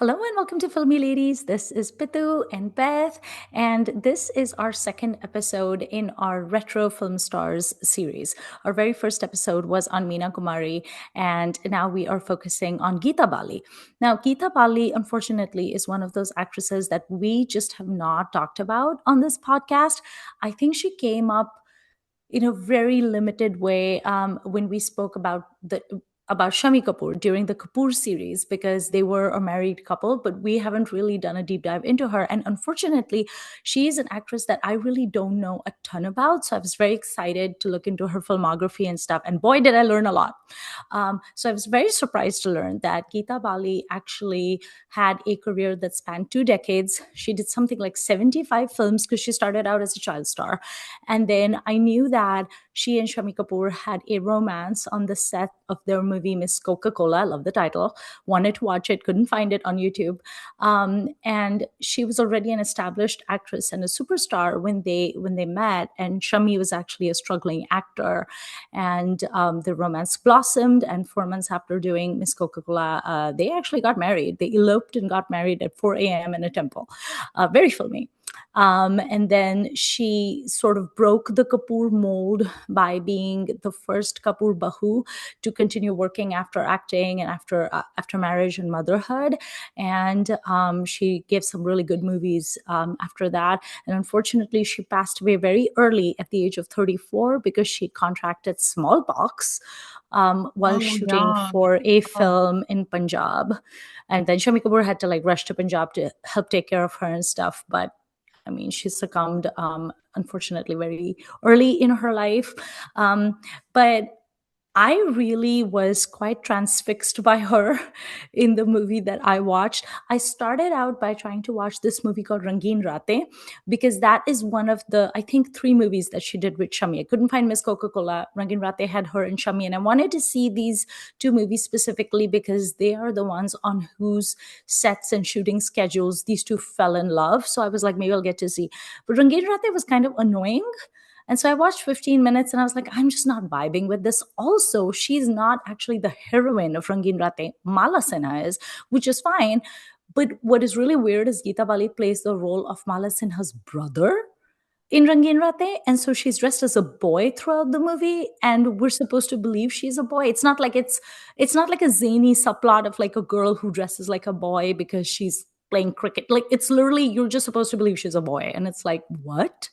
Hello and welcome to Filmi Ladies. This is Pitu and Beth, and this is our second episode in our Retro Film Stars series. Our very first episode was on Meena Kumari, and now we are focusing on Geeta Bali. Now, Geeta Bali, unfortunately, is one of those actresses that we just have not talked about on this podcast. I think she came up in a very limited way when we spoke about Shami Kapoor during the Kapoor series because they were a married couple, but we haven't really done a deep dive into her. And unfortunately, she is an actress that I really don't know a ton about. So I was very excited to look into her filmography and stuff. And boy, did I learn a lot. So I was very surprised to learn that Geeta Bali actually had a career that spanned 2 decades. She did something like 75 films because she started out as a child star. And then I knew that she and Shami Kapoor had a romance on the set of their movie Miss Coca-Cola. I love the title. Wanted to watch it, couldn't find it on YouTube. And she was already an established actress and a superstar when they met. And Shami was actually a struggling actor. And the romance blossomed. And 4 months after doing Miss Coca-Cola, they actually got married. They eloped and got married at 4 a.m. in a temple. Very filmy. And then she sort of broke the Kapoor mold by being the first Kapoor Bahu to continue working after acting and after marriage and motherhood. And she gave some really good movies after that. And unfortunately, she passed away very early at the age of 34 because she contracted smallpox while shooting Yeah. for a Oh, film in Punjab. And then Shami Kapoor had to rush to Punjab to help take care of her and stuff. But I mean, she succumbed, unfortunately, very early in her life. But I really was quite transfixed by her in the movie that I watched. I started out by trying to watch this movie called Rangeen Rate because that is one of the, I think, 3 movies that she did with Shami. I couldn't find Miss Coca-Cola. Rangeen Rate had her and Shami. And I wanted to see these 2 movies specifically because they are the ones on whose sets and shooting schedules these two fell in love. So I was like, maybe I'll get to see. But Rangeen Rate was kind of annoying. And so I watched 15 minutes and I was like, I'm just not vibing with this. Also, she's not actually the heroine of Rangeen Rate. Mala Sinha is, which is fine. But what is really weird is Geeta Bali plays the role of Mala Sinha's brother in Rangeen Rate. And so she's dressed as a boy throughout the movie. And we're supposed to believe she's a boy. It's not like a zany subplot of like a girl who dresses like a boy because she's playing cricket. Like it's literally, you're just supposed to believe she's a boy. And it's like, what?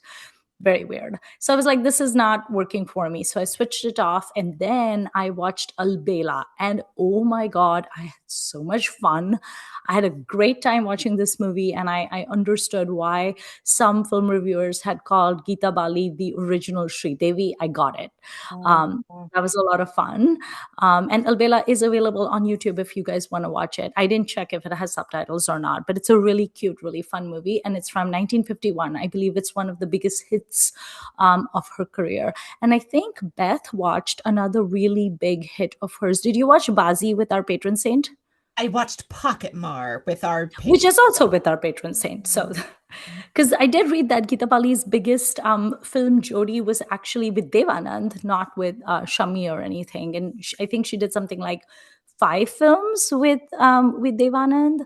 Very weird. So I was like, this is not working for me. So I switched it off. And then I watched Albela. And oh my God, I had so much fun. I had a great time watching this movie. And I understood why some film reviewers had called Geeta Bali the original Shri Devi. I got it. Um, oh. that was a lot of fun. And Albela is available on YouTube if you guys want to watch it. I didn't check if it has subtitles or not, but it's a really cute, really fun movie. And it's from 1951. I believe it's one of the biggest hits of her career. And I think Beth watched another really big hit of hers. Did you watch Bazi with our patron saint? I watched Pocket Maar with our Which patron. is also with our patron saint. So, because I did read that Geeta Bali's biggest film Jodi was actually with Devanand, not with Shami or anything. And I think she did something like 5 films with Devanand.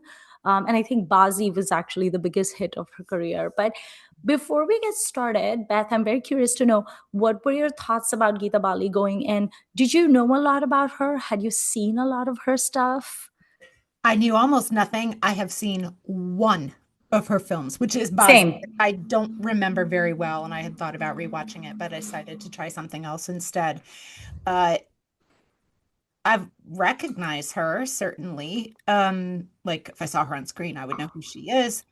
And I think Bazi was actually the biggest hit of her career. But before we get started, Beth, I'm very curious to know what were your thoughts about Geeta Bali going in? Did you know a lot about her? Had you seen a lot of her stuff? I knew almost nothing. I have seen one of her films, which is Baz. Same. I don't remember very well, and I had thought about rewatching it, but I decided to try something else instead. Uh, I've recognized her certainly. Like if I saw her on screen, I would know who she is,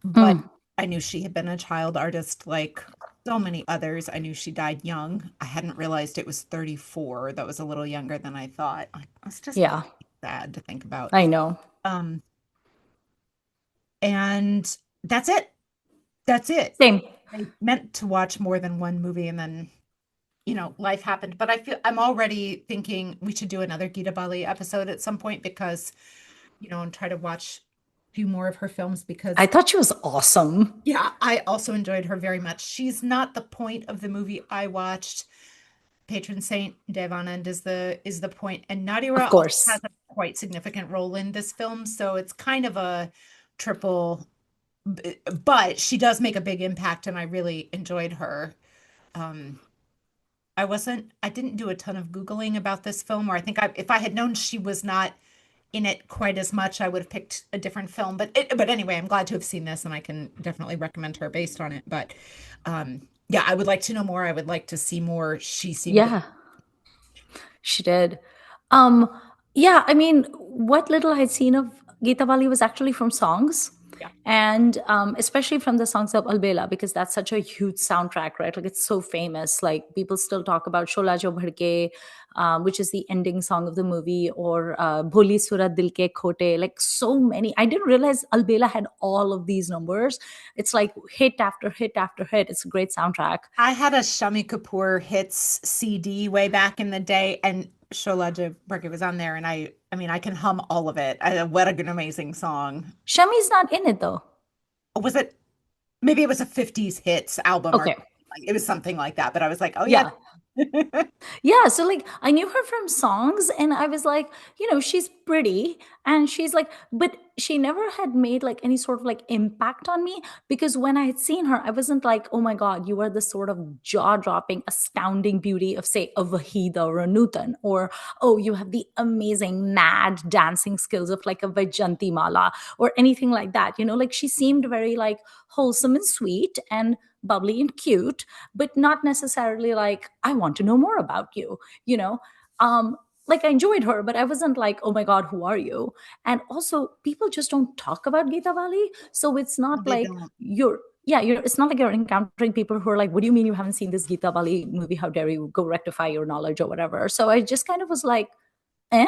but Mm. I knew she had been a child artist like so many others. I knew she died young. I hadn't realized it was 34. That was a little younger than I thought. It's just Yeah, sad to think about. I know. Um, and that's it. That's it. Same. I meant to watch more than one movie and then, life happened. But I feel I'm already thinking we should do another Geeta Bali episode at some point because, and try to watch a few more of her films I because, thought she was awesome. yeah, I also enjoyed her very much. She's not the point of the movie I watched patron saint Devanand is the point, and Of Nadira also has course. a quite significant role in this film, so it's kind of a triple. But she does make a big impact, and I really enjoyed her. Um, I didn't do a ton of Googling about this film, or I think if I had known she was not in it quite as much, I would have picked a different film. But anyway, I'm glad to have seen this, and I can definitely recommend her based on it. But yeah, I would like to know more. I would like to see more. She seemed Yeah, she did. Um, yeah, I mean, what little I'd seen of Geeta Bali was actually from songs, yeah. and especially from the songs of Albela, because that's such a huge soundtrack, right? Like it's so famous. Like people still talk about Shola Jo Bhadke, which is the ending song of the movie, or Bholi Surat Dil Ke Khote. Like so many. I didn't realize Albela had all of these numbers. It's like hit after hit after hit. It's a great soundtrack. I had a Shami Kapoor hits CD way back in the day, and Shola Jaburki was on there, and I mean, I can hum all of it. What an amazing song. Shami's not in it though. Was it? Maybe it was a 50s hits album, or Okay. like it was something like that. But I was like, oh yeah. Yeah. Yeah, so like I knew her from songs and I was like, she's pretty and she's like, but she never had made like any sort of like impact on me because when I had seen her, I wasn't like, oh my God, you are the sort of jaw-dropping, astounding beauty of, say, a Vahida or a Nutan, or oh, you have the amazing mad dancing skills of like a Vajanti Mala or anything like that. Like she seemed very like wholesome and sweet and bubbly and cute, but not necessarily like I want to know more about you you know like I enjoyed her, but I wasn't like, oh my God, who are you? And also people just don't talk about Geeta Bali, so it's not They like don't. it's not like you're encountering people who are like, what do you mean you haven't seen this Geeta Bali movie? How dare you go rectify your knowledge or whatever. So I just kind of was like, eh,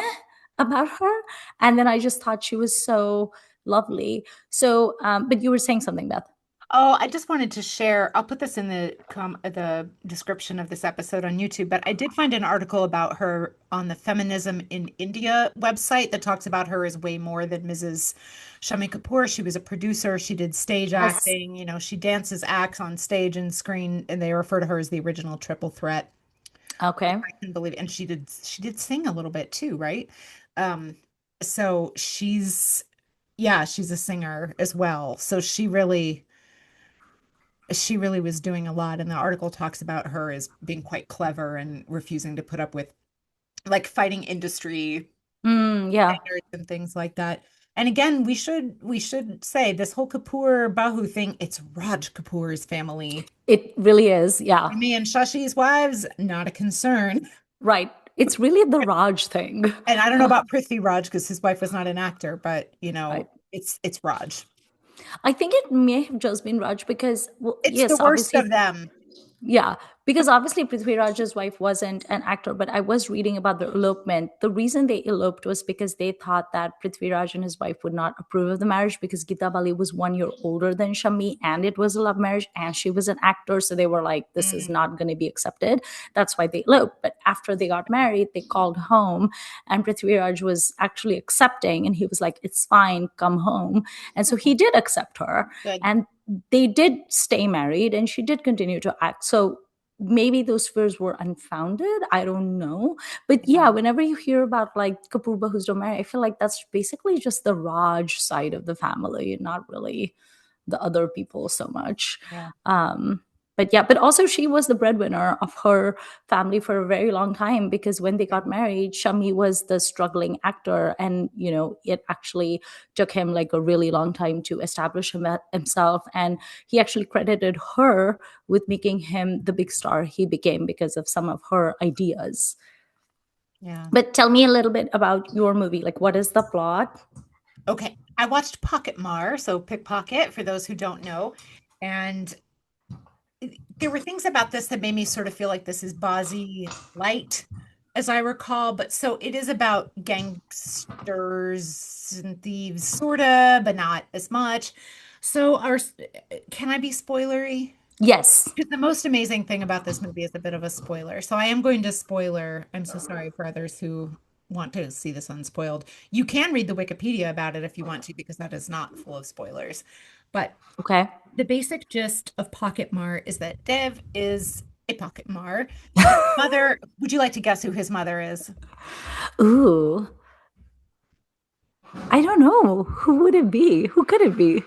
about her. And then I just thought she was so lovely. So but you were saying something, Beth. Oh, I just wanted to share. I'll put this in the description of this episode on YouTube, but I did find an article about her on the Feminism in India website that talks about her as way more than Mrs. Shami Kapoor. She was a producer, she did stage Yes. acting, she dances, acts on stage and screen, and they refer to her as the original triple threat. If Okay. I can believe it. And she did sing a little bit too, right? Um, so she's a singer as well. So she really was doing a lot, and the article talks about her as being quite clever and refusing to put up with like fighting industry Yeah. standards and things like that. And again, we should say this whole Kapoor Bahu thing, it's Raj Kapoor's family. It really is. Yeah. Me and Shashi's wives, not a concern. Right. It's really the Raj thing. And I don't know about Prithvi Raj because his wife was not an actor, but Right. it's Raj. I think it may have just been Raj because, well, It's the yes, worst obviously. of them. Yeah, because obviously Prithvi Raj's wife wasn't an actor, but I was reading about the elopement. The reason they eloped was because they thought that Prithvi Raj and his wife would not approve of the marriage because Geeta Bali was 1 year older than Shami and it was a love marriage and she was an actor. So they were like, this is Mm, not going to be accepted. That's why they eloped. But after they got married, they called home and Prithvi Raj was actually accepting and he was like, it's fine, come home. And so he did accept her. good. And they did stay married and she did continue to act. So maybe those fears were unfounded. I don't know. But Yeah. yeah, whenever you hear about like Kapoor Bahu's married, I feel like that's basically just the Raj side of the family, not really the other people so much. Yeah. But yeah, but also she was the breadwinner of her family for a very long time because when they got married, Shami was the struggling actor, and it actually took him like a really long time to establish himself, and he actually credited her with making him the big star he became because of some of her ideas. Yeah. But tell me a little bit about your movie. Like, what is the plot? Okay. I watched Pocket Maar, so pickpocket for those who don't know. And there were things about this that made me sort of feel like this is Bozzy light, as I recall. But so it is about gangsters and thieves, sorta, but not as much. So can I be spoilery? Yes. Because the most amazing thing about this movie is a bit of a spoiler. So I am going to spoiler. I'm so sorry for others who want to see this unspoiled. You can read the Wikipedia about it if you want to, because that is not full of spoilers. But Okay. the basic gist of Pocket Mart is that Dev is a Pocket Mar. Mother, would you like to guess who his mother is? Ooh, I don't know. Who would it be? Who could it be?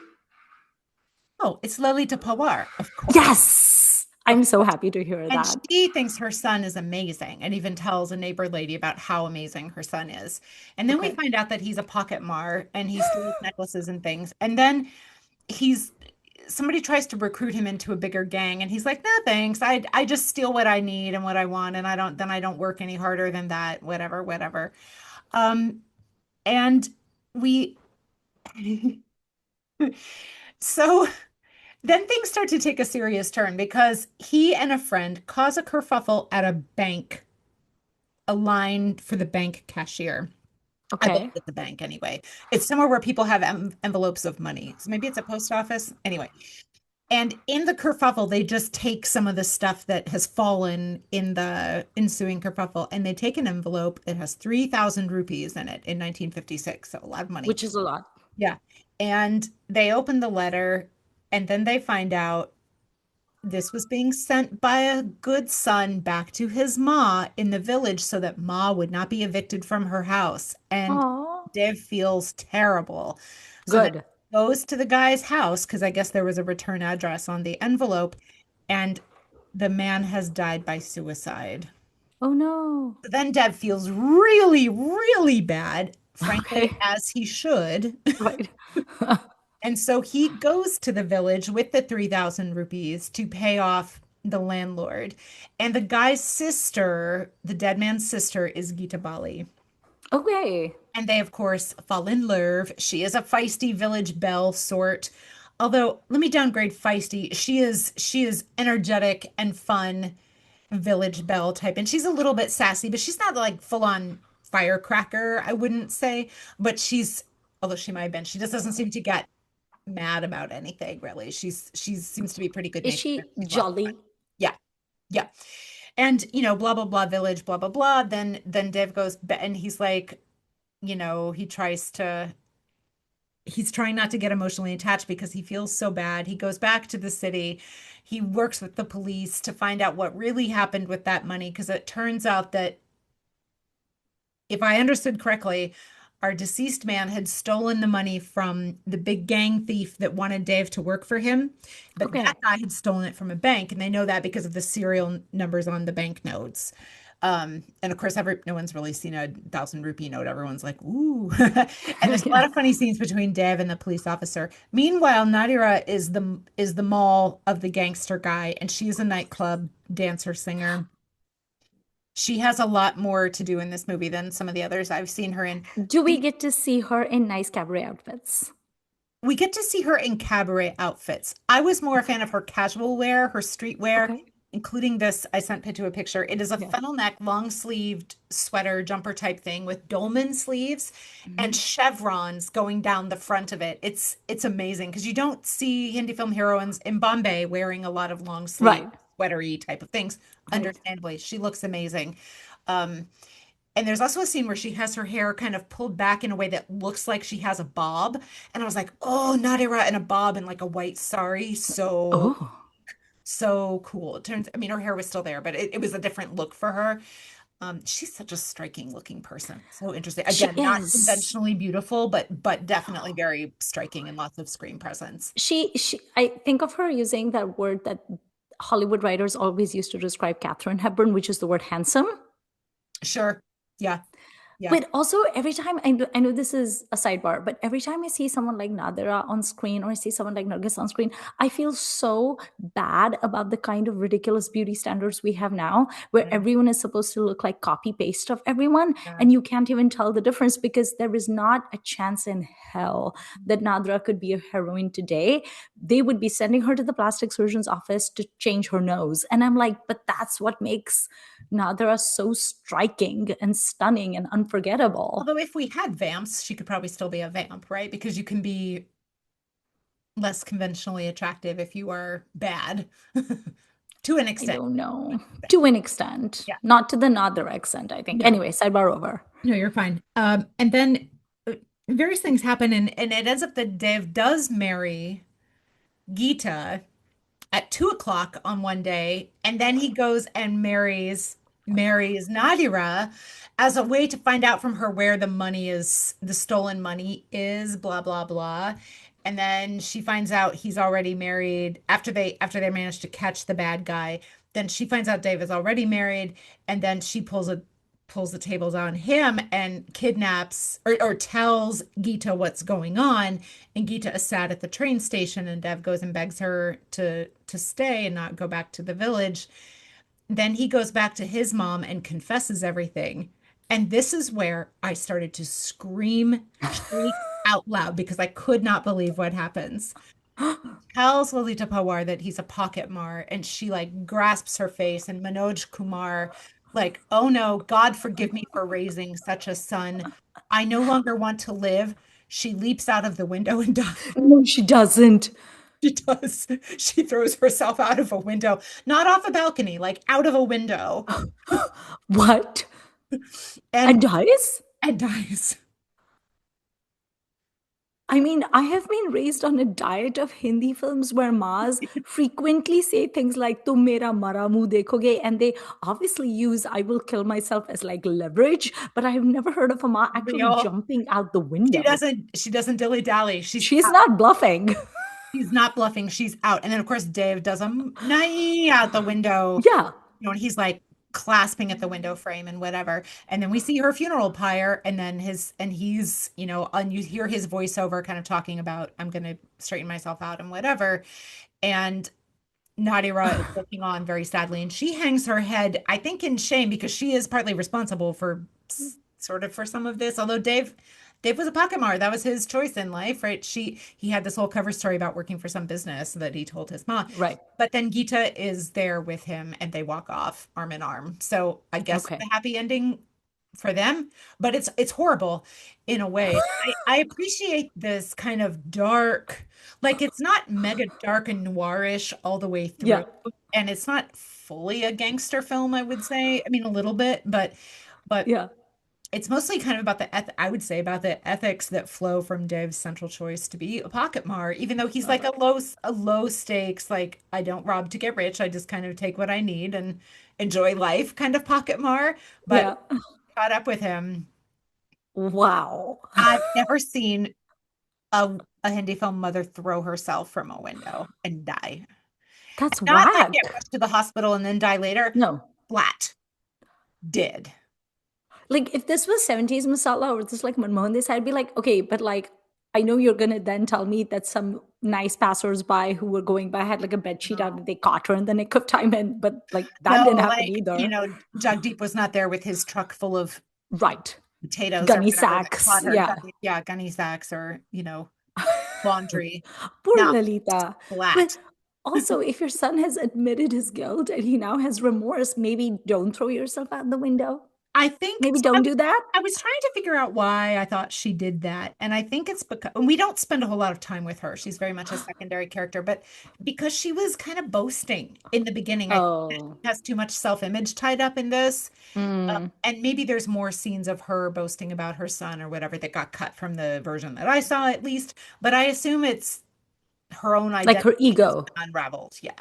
Oh, it's Lolita Pawar, of course. Yes! Of I'm so course. happy to hear And that. she thinks her son is amazing and even tells a neighbor lady about how amazing her son is. And then we Okay. find out that he's a pocket mar and he steals necklaces and things. And then he's somebody tries to recruit him into a bigger gang and he's like, "No, thanks. I just steal what I need and what I want and I don't work any harder than that, whatever, whatever." Um and we so then things start to take a serious turn because he and a friend cause a kerfuffle at a bank, a line for the bank cashier. I believe Okay. at the bank anyway. It's somewhere where people have envelopes of money. So maybe it's a post office. Anyway. And in the kerfuffle, they just take some of the stuff that has fallen in the ensuing kerfuffle and they take an envelope that has 3,000 rupees in it in 1956. So a lot of money. Which is a lot. Yeah. And they open the letter and then they find out this was being sent by a good son back to his ma in the village so that ma would not be evicted from her house. And Oh, Dev feels terrible. So then good. goes to the guy's house because I guess there was a return address on the envelope, and the man has died by suicide. Oh no. Then Dev feels really, really bad, frankly, Okay. as he should. Right. And so he goes to the village with the 3,000 rupees to pay off the landlord. And the guy's sister, the dead man's sister, is Geeta Bali. Okay. And they, of course, fall in love. She is a feisty village belle sort. Although, let me downgrade feisty. She is energetic and fun village belle type. And she's a little bit sassy, but she's not like full on firecracker, I wouldn't say. But although she might have been, she just doesn't seem to get mad about anything really. She seems to be pretty good Is natured. she She's lots of fun. jolly? Yeah, yeah. And blah blah blah village, blah blah blah. Then Dev goes and he's like, he's trying not to get emotionally attached because he feels so bad. He goes back to the city. He works with the police to find out what really happened with that money because it turns out that if I understood correctly, our deceased man had stolen the money from the big gang thief that wanted Dave to work for him. But that Okay. guy had stolen it from a bank, and they know that because of the serial numbers on the banknotes. And of course, no one's really seen a 1,000 rupee note. Everyone's like, ooh. And there's a lot Yeah. of funny scenes between Dev and the police officer. Meanwhile, Nadira is the mall of the gangster guy, and she's a nightclub dancer singer. She has a lot more to do in this movie than some of the others I've seen her in. Do we get to see her in nice cabaret outfits? We get to see her in cabaret outfits. I was more a fan of her casual wear, her street wear, Okay. including this. I sent Pitu a picture. It is a Yeah. funnel neck, long sleeved sweater, jumper type thing with dolman sleeves and Mhm. chevrons going down the front of it. It's amazing because you don't see Hindi film heroines in Bombay wearing a lot of long sleeve Right. sweatery type of things. Right. Understandably, she looks amazing. Um, And there's also a scene where she has her hair kind of pulled back in a way that looks like she has a bob. And I was like, oh, Nadira in a bob and like a white sari. So, Oh, so cool. I mean, her hair was still there, but it was a different look for her. She's such a striking looking person. So interesting. she Again, not is. conventionally beautiful, but definitely very striking and lots of screen presence. She I think of her using that word that Hollywood writers always used to describe Katharine Hepburn, which is the word handsome. Sure. Yeah. Yeah. But also, every time I know this is a sidebar, but every time I see someone like Nadira on screen or I see someone like Nargis on screen, I feel so bad about the kind of ridiculous beauty standards we have now, where Yeah. everyone is supposed to look like copy paste of everyone, Yeah. and you can't even tell the difference because there is not a chance in hell that Nadira could be a heroine today. They would be sending her to the plastic surgeon's office to change her nose, and I'm like, but that's what makes Nadira so striking and stunning and unforgettable. Although if we had vamps, she could probably still be a vamp, right? Because you can be less conventionally attractive if you are bad to an I extent. don't know. To an extent, Yeah. not to the Nadira extent, I think. No, Anyway, sidebar over. no, you're fine. And then various things happen, and it ends up that Dev does marry Geeta at 2 o'clock on one day, and then he goes and marries Nadira as a way to find out from her where the money is, the stolen money is, blah blah blah. And then she finds out he's already married after they manage to catch the bad guy. Then she finds out Dave is already married, and then she pulls the tables on him and kidnaps or tells Geeta what's going on. And Geeta is sad at the train station, and Dev goes and begs her to stay and not go back to the village. Then he goes back to his mom and confesses everything. And this is where I started to scream, shriek out loud because I could not believe what happens. Tells Lalita Pawar that he's a pocket mar, and she like grasps her face, and Manoj Kumar like, oh no, God forgive me for raising such a son. I no longer want to live. She leaps out of the window and dies. No, she doesn't. She does. She throws herself out of a window, not off a balcony, like out of a window, What? And and dies? and dies. I mean, I have been raised on a diet of Hindi films where Ma's frequently say things like "Tum mera mara muh dekhoge," and they obviously use "I will kill myself" as like leverage. But I have never heard of a Ma actually Real. jumping out the She window. doesn't she doesn't dilly-dally. She's She's not bluffing. She's not bluffing. She's out. And then, of course, Dave does a nine out the window, Yeah, and he's like clasping at the window frame and whatever. And then we see her funeral pyre, and then he's, and you hear his voiceover kind of talking about, I'm going to straighten myself out and whatever. And Nadira is looking on very sadly, and she hangs her head, I think, in shame because she is partly responsible for sort of for some of this. Although Dave was a pocket mar. That was his choice in life, right? He had this whole cover story about working for some business that he told his mom. right. But then Geeta is there with him and they walk off arm in arm. So I guess Okay. the happy ending for them, but it's horrible in a way. I appreciate this kind of dark, like it's not mega dark and noirish all the way through. Yeah, And it's not fully a gangster film, I would say. I mean, a little bit, but yeah, it's mostly kind of about I would say about the ethics that flow from Dave's central choice to be a pocket mar, even though he's like a low stakes, like I don't rob to get rich, I just kind of take what I need and enjoy life kind of pocket mar. But yeah. caught up with him. Wow. I've never seen a Hindi film mother throw herself from a window and die. That's Not like whack. get rushed to the hospital and then die later. No. Flat. Did. Like if this was 70s masala or this like Manmohan Desai, I'd be like, okay, but like I know you're gonna then tell me that some nice passersby who were going by had like a bed sheet out No. and they caught her in the nick of time, and but like that No, didn't happen like, either. Jagdeep was not there with his truck full of Right. potatoes or Gunny whatever that sacks. caught her. Yeah. Yeah, gunny sacks or, laundry. Poor No, Lalita. But flat. also, if your son has admitted his guilt and he now has remorse, maybe don't throw yourself out the window. I think Maybe so. I don't was, do that. I was trying to figure out why I thought she did that. And I think it's because and we don't spend a whole lot of time with her. She's very much a secondary character, but because she was kind of boasting in the beginning, I think that Oh. she has too much self-image tied up in this. Mm. And maybe there's more scenes of her boasting about her son or whatever that got cut from the version that I saw at least. But I assume it's her own Like identity her has ego. been unraveled. Yeah.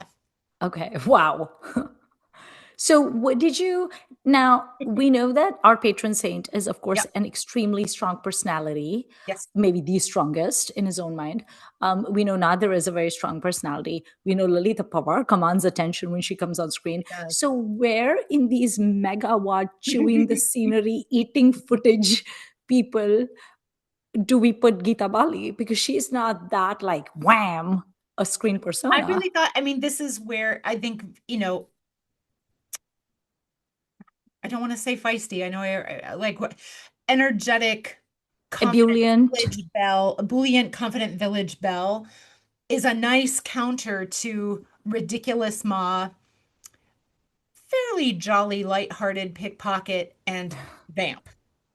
Okay. Wow. So, what did you now? We know that our patron saint is, of course, Yep. an extremely strong personality, Yes. maybe the strongest in his own mind. We know Nadir is a very strong personality. We know Lalita Pawar commands attention when she comes on screen. It does. So, where in these megawatt chewing the scenery, eating footage people do we put Geeta Bali? Because she's not that like wham a screen I persona. really thought, I mean, this is where I think, I don't want to say feisty. I know like what energetic, confident Ebullient. village belle, ebullient, confident village belle is a nice counter to ridiculous Ma, fairly jolly, lighthearted pickpocket and vamp,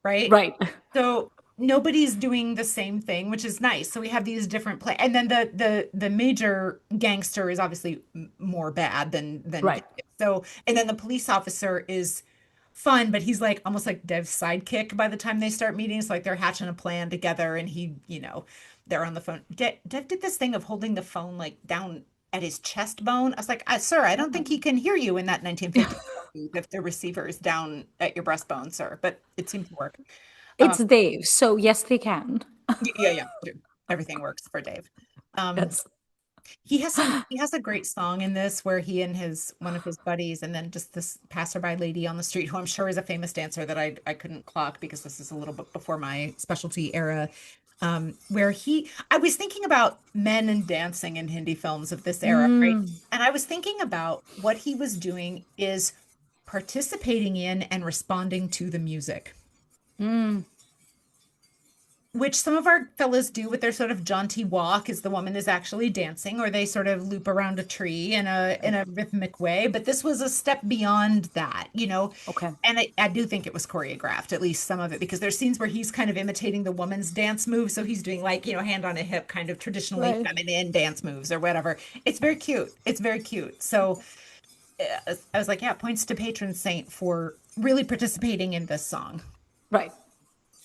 right? Right. So nobody's doing the same thing, which is nice. So we have these different play, and then the major gangster is obviously more bad than Right. good. So, and then the police officer is fun, but he's like almost like Dev's sidekick by the time they start meeting. It's like they're hatching a plan together, and they're on the phone. Dev did this thing of holding the phone like down at his chest bone. I was like, sir, I don't think he can hear you in that 1950 if the receiver is down at your breastbone, sir. But it seemed to work. It's Um, Dave, so yes, they can. yeah. Everything works for Dave. Um, Yes. he has a great song in this where he and his one of his buddies and then just this passerby lady on the street who I'm sure is a famous dancer that I couldn't clock because this is a little bit before my specialty era. Where I was thinking about men and dancing in Hindi films of this era, right? Mm, And I was thinking about what he was doing is participating in and responding to the music, mm, which some of our fellas do with their sort of jaunty walk as the woman is actually dancing, or they sort of loop around a tree in a rhythmic way. But this was a step beyond that, you know. okay. And I do think it was choreographed, at least some of it, because there's scenes where he's kind of imitating the woman's dance moves. So he's doing like, hand on a hip, kind of traditionally Right. feminine dance moves or whatever. It's very cute. It's very cute. So I was like, yeah, points to patron saint for really participating in this song. Right.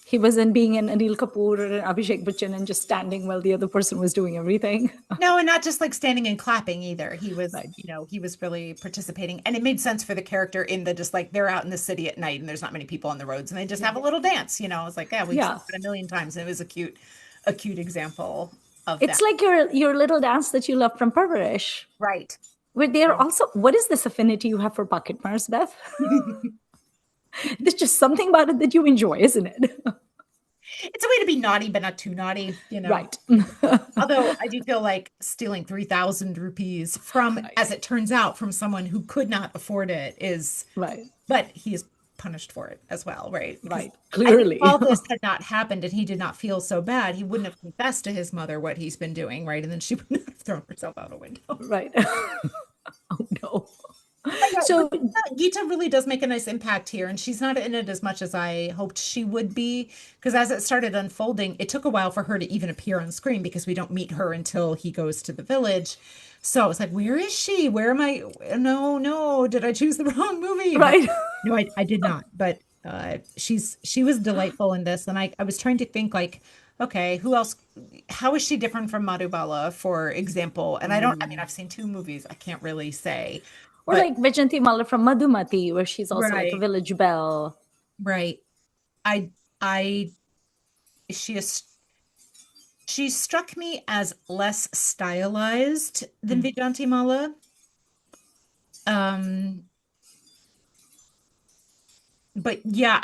He wasn't being an Anil Kapoor or an Abhishek Bachchan and just standing while the other person was doing everything. No, and not just like standing and clapping either. He was, Right. he was really participating. And it made sense for the character in the just like they're out in the city at night and there's not many people on the roads and they just have a little dance. I was like, yeah, we've seen Yeah. it a million times. And it was a cute example of It's that. like your little dance that you love from Parvarish. Right. Where they're Right. also, what is this affinity you have for Pocket Mars, Beth? There's just something about it that you enjoy, isn't it? It's a way to be naughty, but not too naughty. Right. Although I do feel like stealing 3,000 rupees from, Right. as it turns out, from someone who could not afford it is, Right. but he is punished for it as well, right? Because Right. I think if Clearly. all this had not happened and he did not feel so bad, he wouldn't have confessed to his mother what he's been doing, right? And then she would not have thrown herself out a window. Right. Oh no. But So Geeta really does make a nice impact here, and she's not in it as much as I hoped she would be. Because as it started unfolding, it took a while for her to even appear on screen because we don't meet her until he goes to the village. So I was like, where is she? Where am I? No, no, did I choose the wrong movie? But right. no, I did not. But she was delightful in this, and I was trying to think like, okay, who else? How is she different from Madhubala, for example? And I mean, I've seen two movies. I can't really say, Or but like Vajanti Mala from Madhumati, where she's also like a right, village belle. right. I I she is she struck me as less stylized than Mm. Vijanti Mala. Um, but yeah,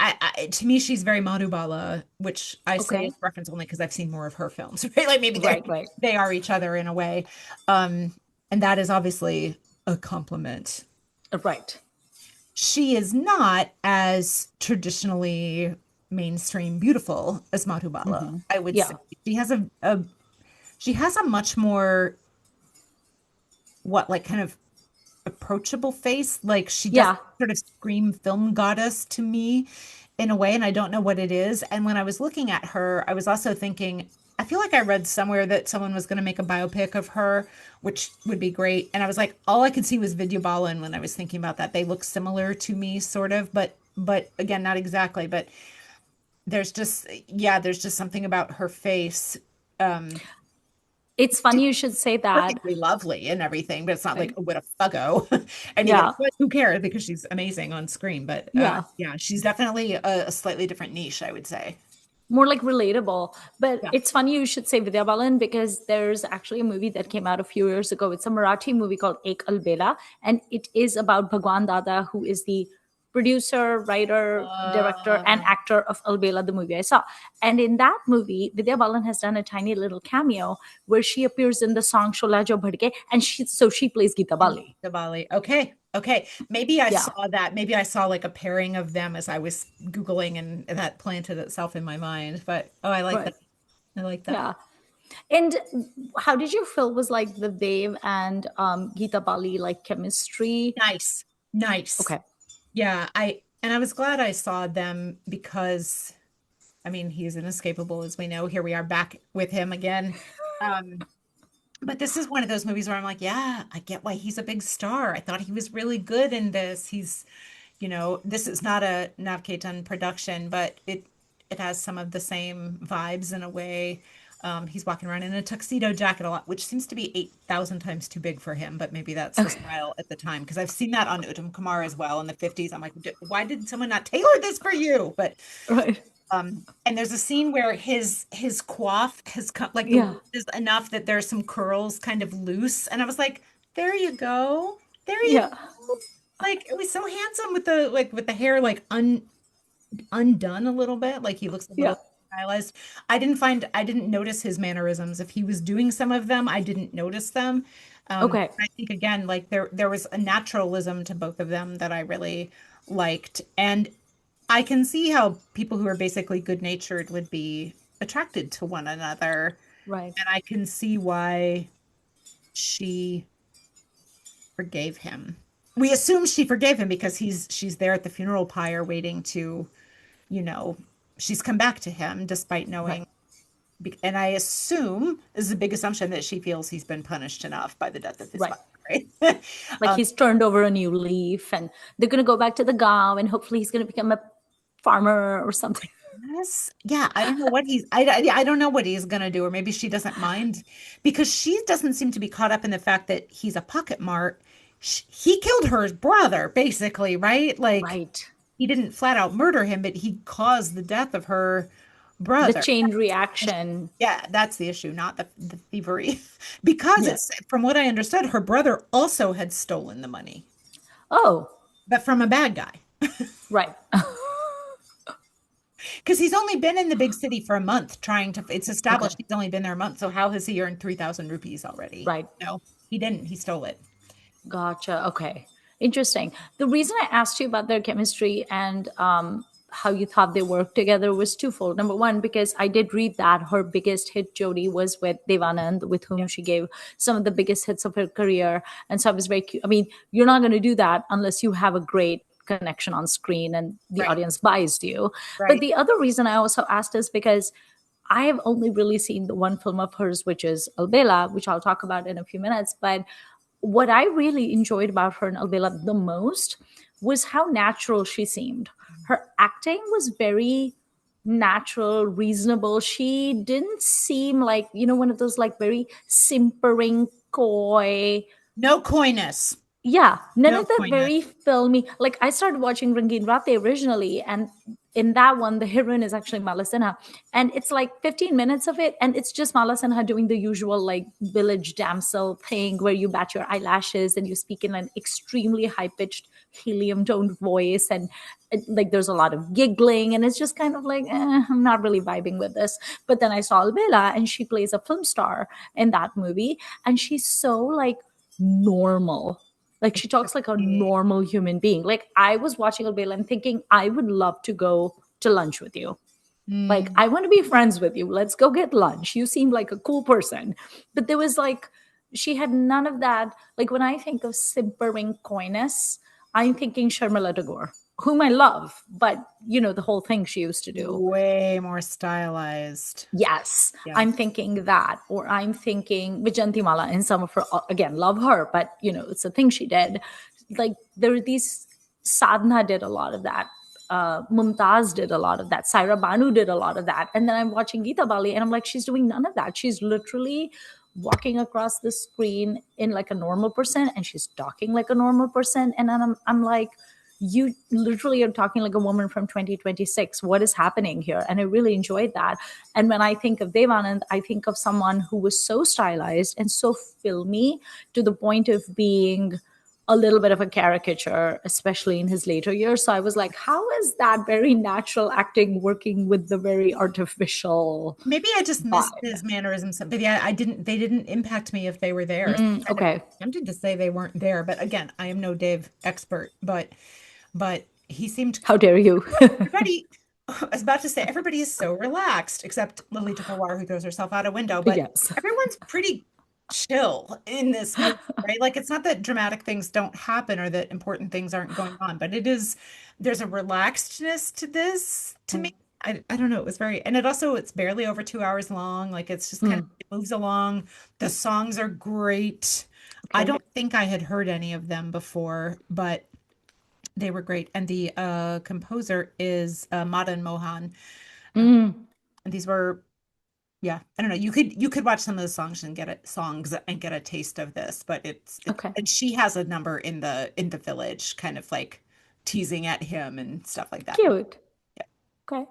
to me she's very Madhubala, which I say Okay. is reference only because I've seen more of her films, right? Like maybe Right, right, they are each other in a way. Um, and that is obviously a compliment. right. She is not as traditionally mainstream beautiful as Madhubala, Hmm. I would say. Yeah. She has a much more like kind of approachable face. Like she does Yeah. sort of scream film goddess to me in a way, and I don't know what it is. And when I was looking at her, I was also thinking, I feel like I read somewhere that someone was going to make a biopic of her, which would be great. And I was like, all I could see was Vidya Balan when I was thinking about that. They look similar to me, sort of, but again, not exactly. But there's just something about her face. Um, It's funny you should say that. Perfectly lovely and everything, but it's not like, Right. oh, what a fuggo. And even Yeah. but who cares because she's amazing on screen. But Yeah. yeah, she's definitely a slightly different niche, I would say. More like relatable. But Yeah. it's funny you should say Vidya Balan because there's actually a movie that came out a few years ago. It's a Marathi movie called Ek Albela, and it is about Bhagwan Dada, who is the producer, writer, director, and Uh, actor of Albela, the movie I saw. And in that movie, Vidya Balan has done a tiny little cameo where she appears in the song Shola Jo Bhadke, and she plays Geeta Bali. Geeta Bali. Okay. Okay. Maybe I Yeah, saw that. Maybe I saw like a pairing of them as I was Googling and that planted itself in my mind. But oh, I like that. right. I like that. Yeah. And how did you feel was like the Dev and Geeta Bali like chemistry? Nice. Nice. Okay. Yeah, I was glad I saw them because I mean, he's inescapable as we know. Here we are back with him again. Um, but this is one of those movies where I'm like, yeah, I get why he's a big star. I thought he was really good in this. This is not a Nav production, but it has some of the same vibes in a way. He's walking around in a tuxedo jacket a lot, which seems to be 8,000 times too big for him, but maybe that's the Okay. style at the time. Because I've seen that on Uttam Kumar as well in the 50s. I'm like, why did someone not tailor this for you? But Right. and there's a scene where his coif has come, like the Yeah. width is enough that there's some curls kind of loose, and I was like, there you go, there you Yeah. go. Like it was so handsome with the with the hair like undone a little bit, like he looks a Yeah. little stylized. I didn't notice his mannerisms. If he was doing some of them, I didn't notice them. Okay. I think again, like there was a naturalism to both of them that I really liked. And I can see how people who are basically good-natured would be attracted to one another. Right. And I can see why she forgave him. We assume she forgave him because she's there at the funeral pyre waiting to, you know, she's come back to him despite Right. knowing. And I assume this is a big assumption that she feels he's been punished enough by the death of his Right. father, right? Like he's turned over a new leaf and they're going to go back to the gaon and hopefully he's going to become a farmer or something. Yes. Yeah, I don't know what I don't know what he's gonna do, or maybe she doesn't mind because she doesn't seem to be caught up in the fact that he's a pocket mart. He killed her brother, basically, right? Like Right. he didn't flat out murder him, but he caused the death of her The brother. chain reaction. Yeah, that's the issue, not the thievery. Because Yeah. it's from what I understood, her brother also had stolen the money, Oh, but from a bad guy. right. Because he's only been in the big city for a month trying to, it's Okay. established he's only been there a month. So how has he earned 3,000 rupees already? Right. No, he didn't. He stole it. Gotcha. Okay. Interesting. The reason I asked you about their chemistry and how you thought they worked together was twofold. Number one, because I did read that her biggest hit, Jodie, was with Devanand, with Yeah, whom she gave some of the biggest hits of her career. And so I was very I mean, you're not going to do that unless you have a great connection on screen and the right, audience buys you. But right. the other reason I also asked is because I have only really seen the one film of hers, which is Albela, which I'll talk about in a few minutes. But what I really enjoyed about her in Albela the most was how natural she seemed. Her acting was very natural, reasonable. She didn't seem like, one of those like very simpering, coy, No coyness. yeah, none No of that coyness. very filmy. Like I started watching Rangin Rate originally, and in that one, the heroine is actually Mala Sinha, and it's like 15 minutes of it, and it's just Mala Sinha doing the usual like village damsel thing where you bat your eyelashes and you speak in an extremely high pitched helium toned voice, and like there's a lot of giggling, and it's just kind of like I'm not really vibing with this. But then I saw Albela, and she plays a film star in that movie, and she's so like normal, like she talks like a normal human being. Like I was watching Albela and thinking, I would love to go to lunch with you. Like Mm, I want to be friends with you. Let's go get lunch. You seem like a cool person. But there was like, she had none of that. Like when I think of simpering coyness, I'm thinking Sharmila Tagore, whom I love, but the whole thing she used to do. way more stylized. Yes, Yeah. I'm thinking that, or I'm thinking Vijantimala in some of her, again, love her, but it's a thing she did. Like there are these, Sadhna did a lot of that. Mumtaz did a lot of that. Saira Banu did a lot of that. And then I'm watching Geeta Bali and I'm like, she's doing none of that. She's literally walking across the screen in like a normal person and she's talking like a normal person. And then I'm like, you literally are talking like a woman from 2026. What is happening here? And I really enjoyed that. And when I think of Devanand, I think of someone who was so stylized and so filmy to the point of being a little bit of a caricature, especially in his later years. So I was like, how is that very natural acting working with the very artificial Maybe I just missed vibe? his mannerisms. But yeah, they didn't impact me if they were there. So I'm kind of Okay. tempted to say they weren't there. But again, I am no Dave expert, but he seemed How dare you? everybody, I was about to say everybody is so relaxed, except Lily Tupperware, who throws herself out a window. But Yes. everyone's pretty chill in this movie, right? Like it's not that dramatic things don't happen or that important things aren't going on, but there's a relaxedness to this to me. I don't know. It was very, and it's barely over 2 hours long. Like it's just kind of, Mm, it moves along. The songs are great. I okay. don't think I had heard any of them before, but they were great. And the composer is Madan Mohan. Uh, Mm, and these were Yeah, I don't know. You could watch some of the songs and get a taste of this, but Okay, and she has a number in the village, kind of like teasing at him and stuff like that. cute. Yeah. Okay.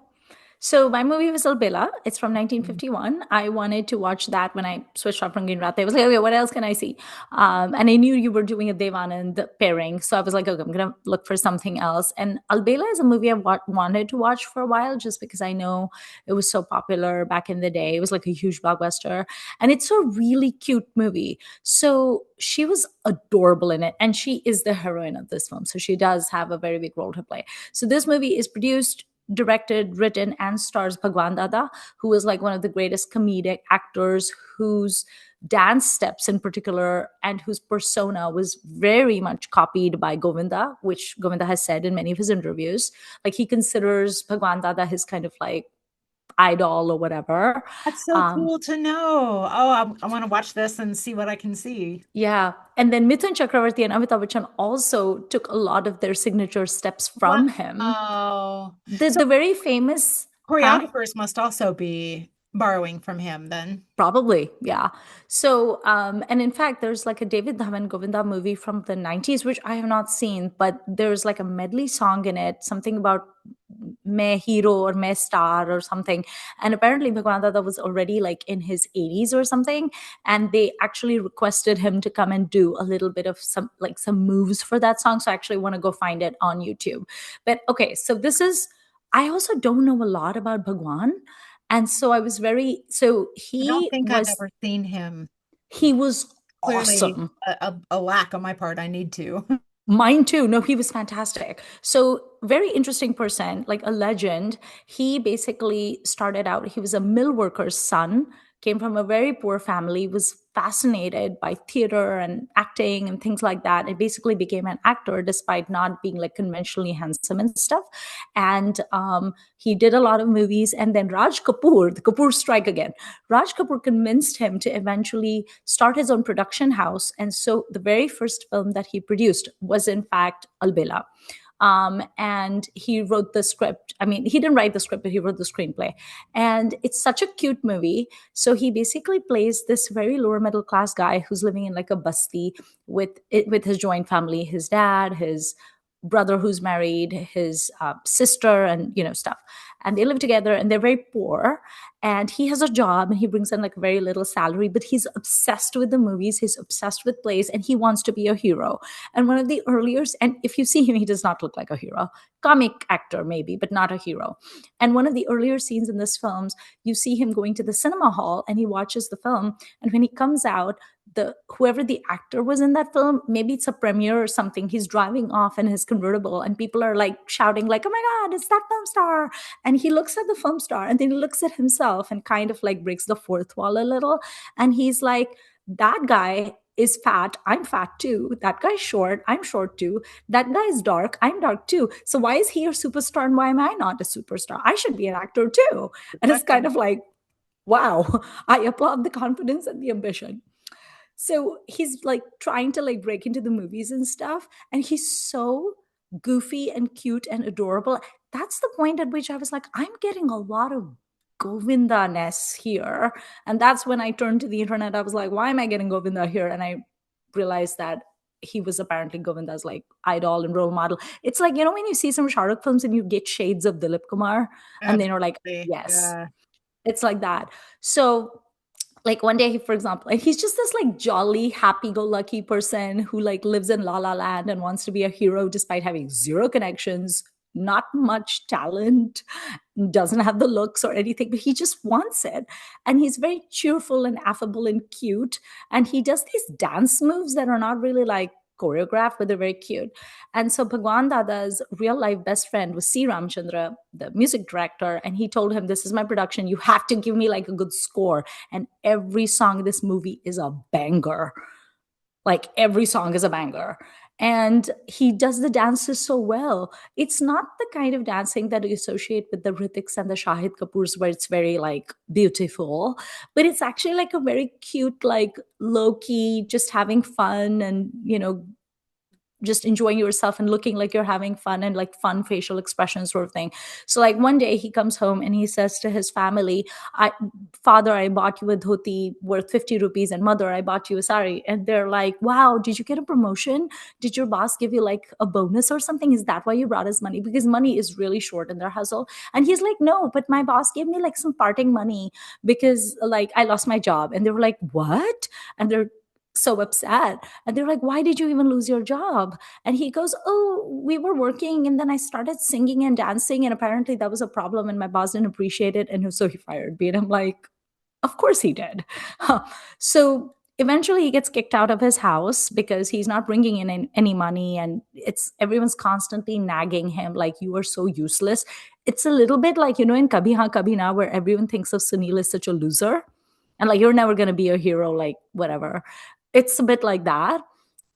So my movie was Albela. It's from Mhm. 1951. I wanted to watch that when I switched off from Green Rath. I was like, okay, what else can I see? And I knew you were doing a Devanand pairing. So I was like, okay, I'm going to look for something else. And Albela is a movie I wanted to watch for a while just because I know it was so popular back in the day. It was like a huge blockbuster. And it's a really cute movie. So she was adorable in it. And she is the heroine of this film. So she does have a very big role to play. So this movie is produced, directed, written, and stars Bhagwan Dada, who is like one of the greatest comedic actors, whose dance steps in particular and whose persona was very much copied by Govinda, which Govinda has said in many of his interviews. Like he considers Bhagwan Dada his kind of like idol or whatever. That's so Um, cool to know. Oh, I want to watch this and see what I can see. yeah. And then Mithun Chakravarti and Amitabh Bachchan also took a lot of their signature steps from him. Wow. The So very famous, huh? choreographers must also be borrowing from him then. Probably, yeah. So, and in fact, there's like a David Dhawan Govinda movie from the 90s, which I have not seen, but there's like a medley song in it, something about Main Hero or Main Star or something. And apparently, Bhagwan Dada was already like in his 80s or something. And they actually requested him to come and do a little bit of some moves for that song. So I actually want to go find it on YouTube. But okay, so I also don't know a lot about Bhagwan. And so I was very, so I don't think I've ever seen him. he was Clearly awesome. a lack on my part. I need to. Mine too. No, he was fantastic. So, very interesting person, like a legend. He basically started out, he was a mill worker's son, came from a very poor family, was fascinated by theater and acting and things like that. And basically became an actor despite not being like conventionally handsome and stuff. And he did a lot of movies. And then Raj Kapoor, the Kapoor strike again, Raj Kapoor convinced him to eventually start his own production house. And so the very first film that he produced was, in fact, Albela. And he wrote the script. I mean, he didn't write the script, but he wrote the screenplay. And it's such a cute movie. So he basically plays this very lower middle class guy who's living in like a basti with his joint family, his dad, his brother who's married, his sister, and stuff. And they live together, and they're very poor. And he has a job, and he brings in like very little salary, but he's obsessed with the movies. He's obsessed with plays, and he wants to be a hero. And one of the earlier, and if you see him, he does not look like a hero. Comic actor, maybe, but not a hero. And one of the earlier scenes in this films, you see him going to the cinema hall and he watches the film. And when he comes out, the whoever the actor was in that film, maybe it's a premiere or something, he's driving off in his convertible and people are like shouting like, oh my god, it's that film star. And he looks at the film star and then he looks at himself and kind of like breaks the fourth wall a little. And he's like, that guy is fat, I'm fat too. That guy's short, I'm short too. That guy is dark, I'm dark too. So why is he a superstar and why am I not a superstar? I should be an actor too. And it's kind Exactly. of like, wow, I applaud the confidence and the ambition. So he's like trying to like break into the movies and stuff. And he's so goofy and cute and adorable. That's the point at which I was like, I'm getting a lot of Govinda-ness here. And that's when I turned to the internet. I was like, why am I getting Govinda here? And I realized that he was apparently Govinda's like idol and role model. It's like, when you see some Shah Rukh films and you get shades of Dilip Kumar, and then you're like, Absolutely. yes, Yeah. it's like that. So like one day he, for example, and he's just this like jolly happy-go-lucky person who like lives in la la land and wants to be a hero despite having zero connections, not much talent, doesn't have the looks or anything, but he just wants it. And he's very cheerful and affable and cute, and he does these dance moves that are not really like choreographed, but they're very cute. And so Bhagwan Dada's real life best friend was C. Ramchandra, the music director, and he told him, this is my production, you have to give me like a good score. And every song in this movie is a banger. Like every song is a banger. And he does the dances so well. It's not the kind of dancing that you associate with the Hritiks and the Shahid Kapoors, where it's very like beautiful, but it's actually like a very cute, like low key, just having fun and, just enjoying yourself and looking like you're having fun, and like fun facial expressions sort of thing. So like one day he comes home and he says to his family, I father, I bought you a dhoti worth 50 rupees, and mother, I bought you a sari. And they're like, wow, did you get a promotion? Did your boss give you like a bonus or something? Is that why you brought us money? Because money is really short in their household. And he's like, no, but my boss gave me like some parting money because like I lost my job. And they were like, what? And they're so upset. And they're like, why did you even lose your job? And he goes, oh, we were working and then I started singing and dancing. And apparently that was a problem and my boss didn't appreciate it. And so he fired me. And I'm like, of course he did. So eventually he gets kicked out of his house because he's not bringing in any money, and it's everyone's constantly nagging him like, you are so useless. It's a little bit like, in Kabhi Haan Kabhi Na, where everyone thinks of Sunil as such a loser and like, you're never going to be a hero, like whatever. It's a bit like that.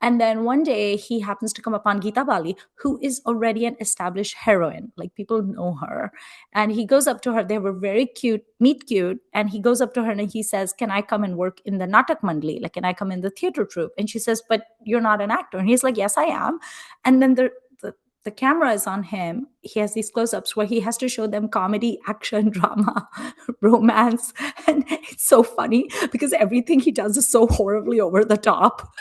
And then one day he happens to come upon Geeta Bali, who is already an established heroine. Like people know her. And he goes up to her. They were very cute, meet cute. And he goes up to her and he says, can I come and work in the Natak Mandli? Like, can I come in the theater troupe? And she says, but you're not an actor. And he's like, yes, I am. And then the camera is on him. He has these close-ups where he has to show them comedy, action, drama, romance. And it's so funny because everything he does is so horribly over the top.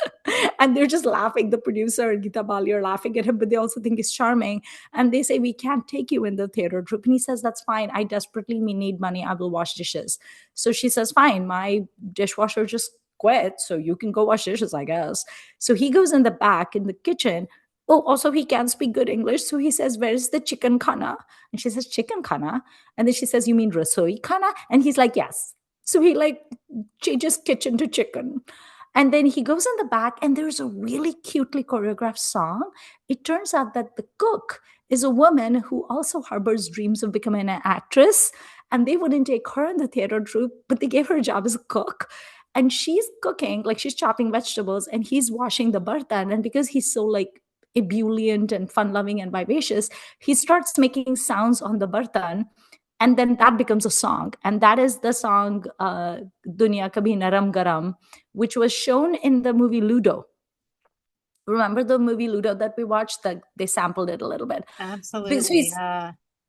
And they're just laughing. The producer and Geeta Bali are laughing at him, but they also think he's charming. And they say, we can't take you in the theater troupe. And he says, that's fine. I desperately need money. I will wash dishes. So she says, fine. My dishwasher just quit. So you can go wash dishes, I guess. So he goes in the back in the kitchen. Oh, also he can't speak good English. So he says, where's the chicken khana? And she says, chicken khana? And then she says, you mean rasoi khana? And he's like, yes. So he like changes kitchen to chicken. And then he goes in the back and there's a really cutely choreographed song. It turns out that the cook is a woman who also harbors dreams of becoming an actress. And they wouldn't take her in the theater troupe, but they gave her a job as a cook. And she's cooking, like she's chopping vegetables and he's washing the bartan. And because he's so like ebullient and fun loving and vivacious, he starts making sounds on the bartan. And then that becomes a song. And that is the song Dunya Kabhi Naram Garam, which was shown in the movie Ludo. Remember the movie Ludo that we watched? That they sampled it a little bit. So Absolutely. he's,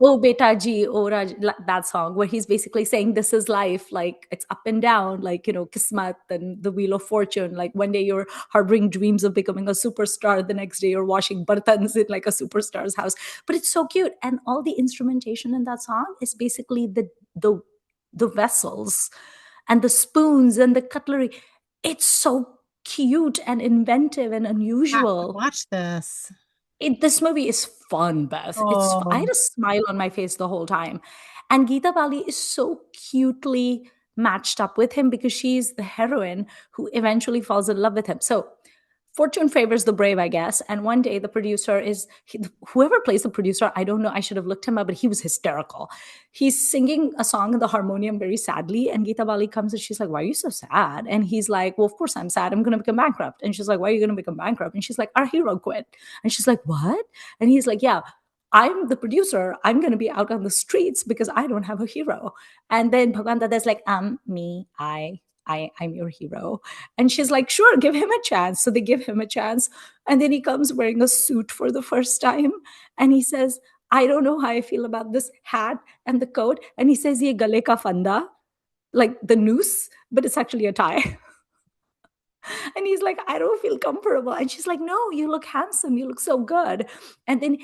oh beta ji, oh Raj, that song where he's basically saying this is life, like it's up and down, like kismat and the wheel of fortune. Like one day you're harboring dreams of becoming a superstar, the next day you're washing bartans in like a superstar's house. But it's so cute, and all the instrumentation in that song is basically the vessels and the spoons and the cutlery. It's so cute and inventive and Have to unusual. watch this. This movie is fun, Beth. I Oh, had a smile on my face the whole time. And Geeta Bali is so cutely matched up with him because she's the heroine who eventually falls in love with him. So fortune favors the brave, I guess. And one day the producer whoever plays the producer, I don't know, I should have looked him up, but he was hysterical. He's singing a song in the harmonium very sadly. And Geeta Bali comes and she's like, why are you so sad? And he's like, well, of course I'm sad. I'm going to become bankrupt. And she's like, why are you going to become bankrupt? And she's like, our hero quit. And she's like, what? And he's like, yeah, I'm the producer. I'm going to be out on the streets because I don't have a hero. And then Bhagwan Dada's like, me, I'm your hero. And she's like, sure, give him a chance. So they give him a chance. And then he comes wearing a suit for the first time. And he says, I don't know how I feel about this hat and the coat. And he says, ye gale ka fanda, like the noose, but it's actually a tie. And he's like, I don't feel comfortable. And she's like, no, you look handsome. You look so good. And then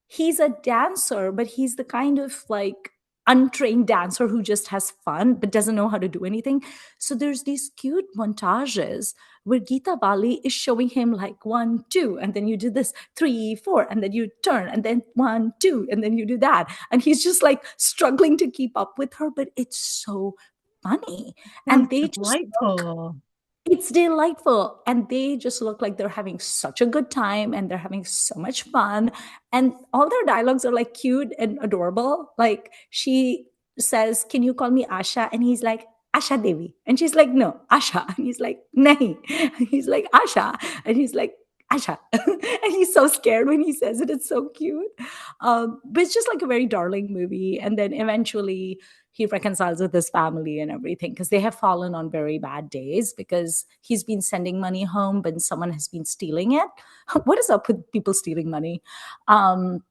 he's a dancer, but he's the kind of like untrained dancer who just has fun but doesn't know how to do anything. So there's these cute montages where Geeta Bali is showing him like 1, 2, and then you do this 3, 4, and then you turn, and then 1, 2, and then you do that. And he's just like struggling to keep up with her, but it's so funny. sounds And they just look delightful. it's delightful. And they just look like they're having such a good time and they're having so much fun. And all their dialogues are like cute and adorable. Like she says, can you call me Asha? And he's like, Asha Devi. And she's like, no, Asha. And he's like, nahi. And he's like, Asha. And he's like, Asha. And he's so scared when he says it. It's so cute. But it's just like a very darling movie. And then eventually he reconciles with his family and everything, because they have fallen on very bad days because he's been sending money home, but someone has been stealing it. What is up with people stealing money? Um,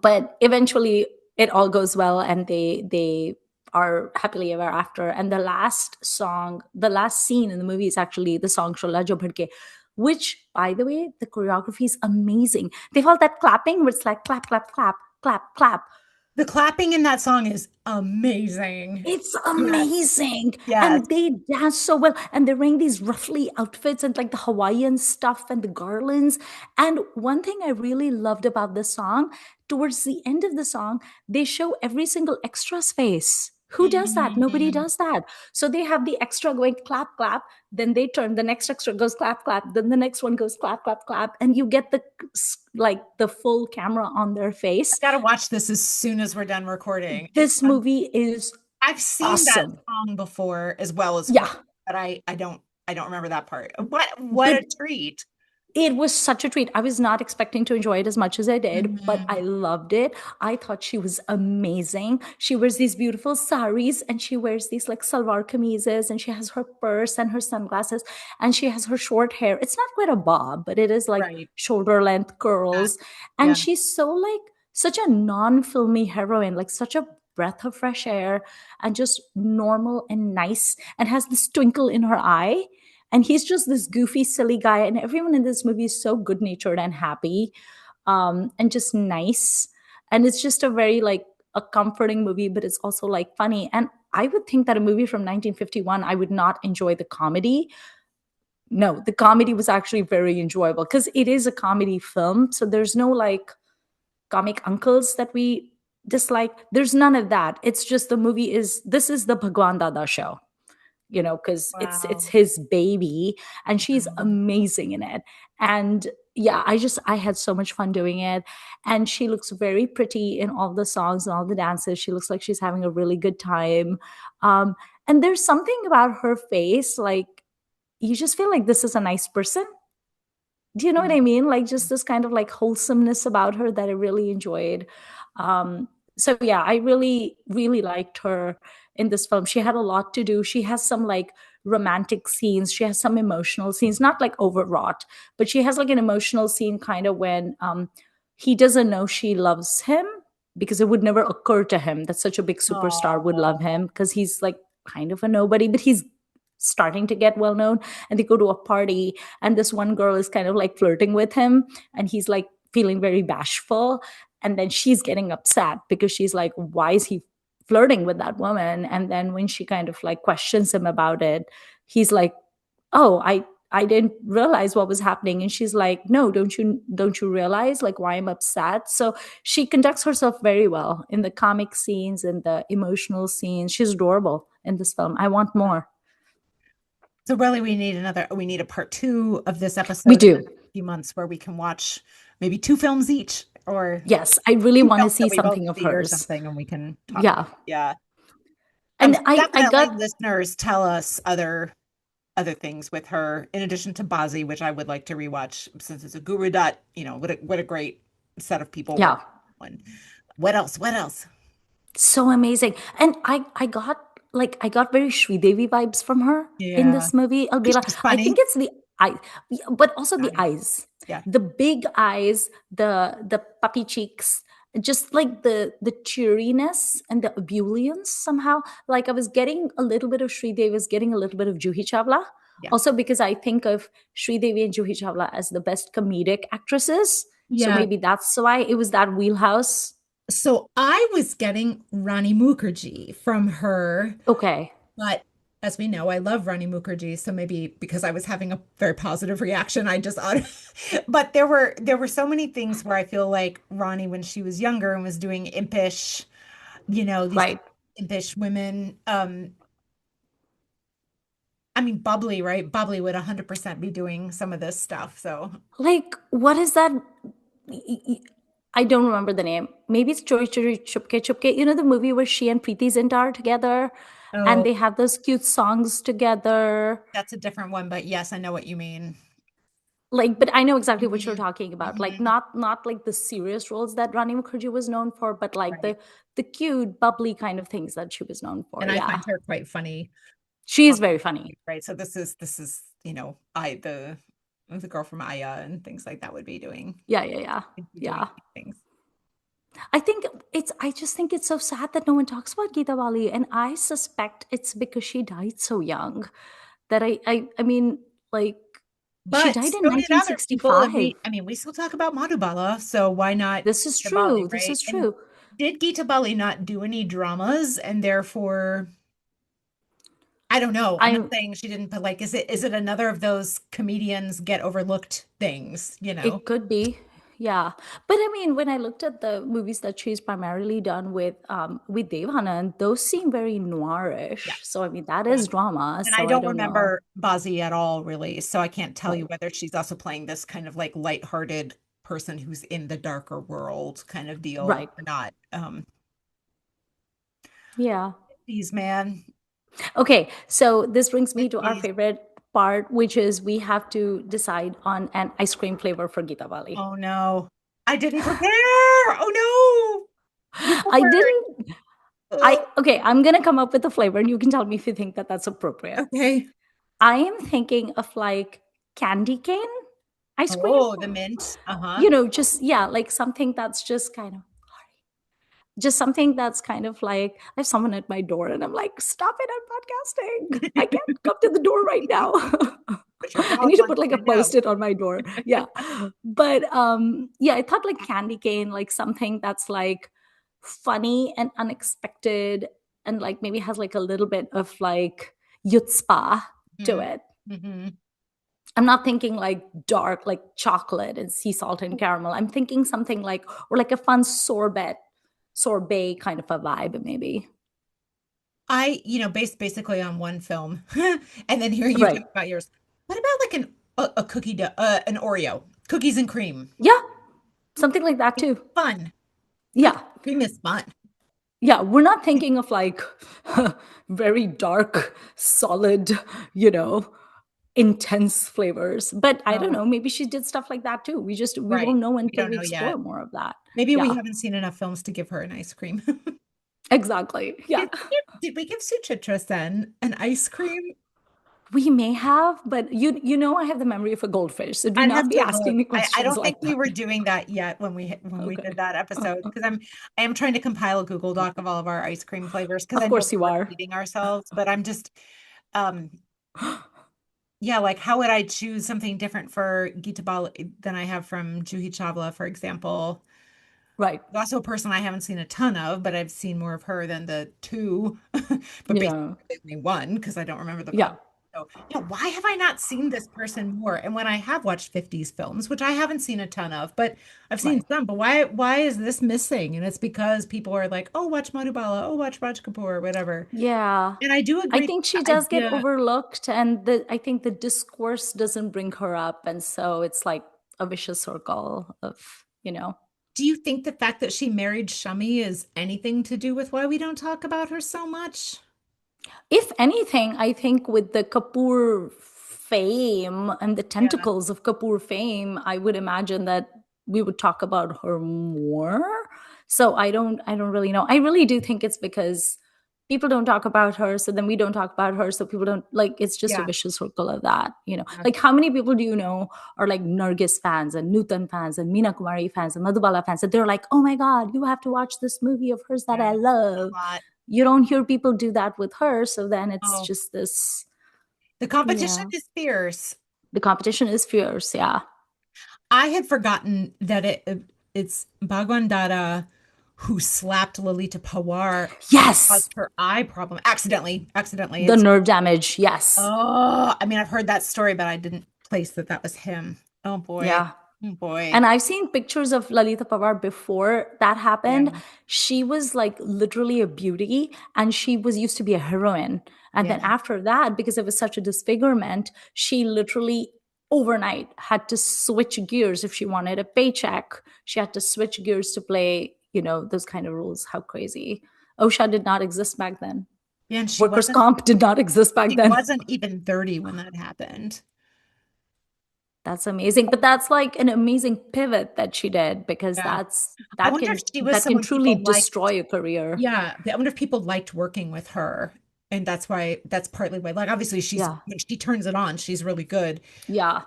but eventually it all goes well, and they are happily ever after. And the last scene in the movie is actually the song Shola Jo Bhadke, which, by the way, the choreography is amazing. They have all that clapping where it's like clap, clap, clap, clap, clap. The clapping in that song is amazing. It's Yes. amazing. Yes. And they dance so well. And they're wearing these ruffly outfits and like the Hawaiian stuff and the garlands. And one thing I really loved about this song, towards the end of the song, they show every single extra's face. Who does that? Nobody Mhm. does that. So they have the extra going clap, clap. Then they turn, the next extra goes clap, clap. Then the next one goes clap, clap, clap. And you get the full camera on their I face. gotta watch this as soon as we're done recording. This movie is I've seen that awesome. song before as well as her, Yeah. but I don't remember that part. What a But treat. it was such a treat. I was not expecting to enjoy it as much as I did, but I Mhm. loved it. I thought she was amazing. She wears these beautiful saris, and she wears these like salwar kameezes, and she has her purse and her sunglasses, and she has her short hair. It's not quite a bob, but it is like Right. shoulder length Yeah. curls. Yeah. And she's so like such a non-filmy heroine, like such a breath of fresh air, and just normal and nice, and has this twinkle in her eye. And he's just this goofy silly guy, and everyone in this movie is so good natured and happy, and just nice. And it's just a very like a comforting movie, but it's also like funny. And I would think that a movie from 1951, I would not enjoy the comedy. No, the comedy was actually very enjoyable because it is a comedy film, so there's no like comic uncles that we dislike. There's none of that. It's just the movie is this is the Bhagwan Dada show, because it's Wow. his baby, and she's Mhm. amazing in it. And yeah, I had so much fun doing it. And she looks very pretty in all the songs and all the dances. She looks like she's having a really good time. um and there's something about her face, like you just feel like this is a nice person. Do you know what I mean? Like just this kind of like wholesomeness about her that I really enjoyed. So yeah, I really, really liked her in this film. She had a lot to do. She has some like romantic scenes. She has some emotional scenes, not like overwrought, but she has like an emotional scene kind of when he doesn't know she loves him, because it would never occur to him that such a big superstar would love Oh, him, because he's like kind of a nobody, but he's starting to get well known. And they go to a party, and this one girl is kind of like flirting with him, and he's like feeling very bashful. And then she's getting upset because she's like, why is he flirting with that woman? And then when she kind of like questions him about it, he's like, oh, I didn't realize what was happening. And she's like, no, don't you realize like why I'm upset? So she conducts herself very well in the comic scenes and the emotional scenes. She's adorable in this film. I want more. so really we need a part two of this We episode in do. a few months where we can watch maybe two films each or Yes, I really two want to films that see we both something of see or hers. something and we can talk about. Yeah. Yeah. And I Definitely got, listeners tell us other things with her in addition to Bazi, which I would like to rewatch since it's a guru dot, what a great set of people yeah, working on. What else? What else? so amazing. And I got very Shri Devi vibes from her in Yeah. this movie, Albela. She's I funny. think it's the eye, but also the Nice. eyes, Yeah. the big eyes, the puppy cheeks, just like the cheeriness and the ebullience somehow. Like I was getting a little bit of Shri Devi, was getting a little bit of Juhi Chawla. Yeah. Also because I think of Shri Devi and Juhi Chawla as the best comedic actresses. So Yeah. maybe that's why it was that wheelhouse. So I was getting Rani Mukherjee from her, Okay. but as we know, I love Rani Mukherjee, so maybe because I was having a very positive reaction, I just but there were so many things where I feel like Rani when she was younger and was doing impish, these Right. impish women. I mean, Bubbly, right? Bubbly would 100% be doing some of this stuff. So, Like, what is that? I don't remember the name. Maybe it's Chori Chori Chupke Chupke. You know the movie where she and Preeti Zinta are together, and oh, they have those cute songs together. that's a different one, but yes, I know what you mean. Like, but I know exactly what you're Mhm, talking about. Like, mhm. not like the serious roles that Rani Mukherjee was known for, but like Right. the cute, bubbly kind of things that she was known for. And I Yeah, find her quite funny. she is very funny. Right. So this is, I the girl from Aya and things like that would be doing Yeah, yeah, yeah, doing yeah. things. I think I just think it's so sad that no one talks about Geeta Bali. And I suspect it's because she died so young that I mean, like, she But died in so did other people, and 1965. we still talk about Madhubala, so why not This is Geeta Bali, true. This right? is And true. did Geeta Bali not do any dramas, and therefore, I don't know. I'm not I saying she didn't, but like, is it another of those comedians get overlooked things, you know? It could be. Yeah. But I mean, when I looked at the movies that she's primarily done with Devana, those seem very Yeah. noirish. So I mean, that Yeah. is drama. And I So I don't don't know. remember Bazzi at all, really. So I can't tell you Right. whether she's also playing this kind of like lighthearted person who's in the darker world kind of deal Right. or not. Yeah. These man, Okay. So this brings me to our 50s. favorite part, which is we have to decide on an ice cream flavor for Geeta Bali. Oh no. I didn't prepare. Oh no. You go I first. didn't I Ugh. okay, I'm gonna come up with a flavor and you can tell me if you think that that's appropriate. Okay. I am thinking of like candy cane ice cream. Oh, the mint. Uh-huh. You know, just yeah, like something that's just something that's kind of like I have someone at my door and I'm like, stop it, I'm podcasting. I can't come to the door right now. But your I dog need to put wants like you a to know. post-it on my door. Yeah. But yeah, I thought like candy cane, like something that's like funny and unexpected and like maybe has like a little bit of like yutzpah to Mhm. it. Mhm. I'm not thinking like dark, like chocolate and sea salt and caramel. I'm thinking something like, or like a fun sorbet kind of a vibe, maybe. Based basically on one film, and then hearing you Right. talk about yours. What about like a cookie dough, an Oreo, cookies and cream? Yeah. Something like that It's too. fun. Cookies Yeah. and cream is fun. Yeah. We're not thinking of like very dark, solid, you know, intense flavors. But I don't Oh, know. Maybe she did stuff like that too. We right. won't know We until don't we know yet. explore more of that. Maybe we Yeah. haven't seen enough films to give her an ice cream. Exactly. Yeah. Did we give Suchitra Sen an ice cream? We may have, but you know I have the memory of a goldfish, so do I'd not have be to asking look. me I questions don't think like we that. were doing that yet when we Okay. did that episode because I am trying to compile a Google Doc of all of our ice cream flavors because Of I know course we're you are. repeating ourselves, but I'm just um yeah, like how would I choose something different for Geeta Bali than I have from Juhi Chawla, for example? Right. Also a person I haven't seen a ton of, but I've seen more of her than the two, but basically Yeah. only one because I don't remember the Yeah. film. So, yeah, why have I not seen this person more? And when I have watched 50s films, which I haven't seen a ton of, but I've seen Right. some, but why is this missing? And it's because people are like, oh, watch Madhubala, oh, watch Raj Kapoor, whatever. Yeah. And I do I agree think the she does get idea. overlooked, and I think the discourse doesn't bring her up, and so it's like a vicious circle of. Do you think the fact that she married Shami is anything to do with why we don't talk about her so much? If anything, I think with the Kapoor fame and the Yeah. tentacles of Kapoor fame, I would imagine that we would talk about her more. So I don't really know. I really do think it's because people don't talk about her, so then we don't talk about her, so people don't like it's just a Yeah. vicious circle of that. Yeah. Like how many people do you know are like Nargis fans and Nutan fans and Meena Kumari fans and Madhubala fans, and they're like, oh my God, you have to watch this movie of hers that Yeah. I A love. lot. You don't hear people do that with her, so then it's Oh, just this. the competition Yeah, is fierce. the competition is fierce. Yeah. I had forgotten that it's Bhagwan Dada who slapped Lalita Pawar and Yes, caused her eye problem accidentally. Accidentally. the It's nerve damage. Yes. I've heard that story, but I didn't place that that was him. Oh boy. Yeah. Oh boy. And I've seen pictures of Lalita Pawar before that Yeah. happened. She was like literally a beauty and she was used to be a heroine. And then Yeah. after that, because it was such a disfigurement, she literally overnight had to switch gears. If she wanted a paycheck, she had to switch gears to play those kind of roles. How crazy. OSHA did not exist back then. Yeah, and Workers' comp did not exist back she then. wasn't even 30 when that happened. That's amazing. But that's like an amazing pivot that she did, because Yeah. that's I wonder if she was that can someone truly people liked. destroy a career. Yeah, I wonder if people liked working with her, and that's partly why. Like, obviously, Yeah. when she turns it on, she's really good. Yeah.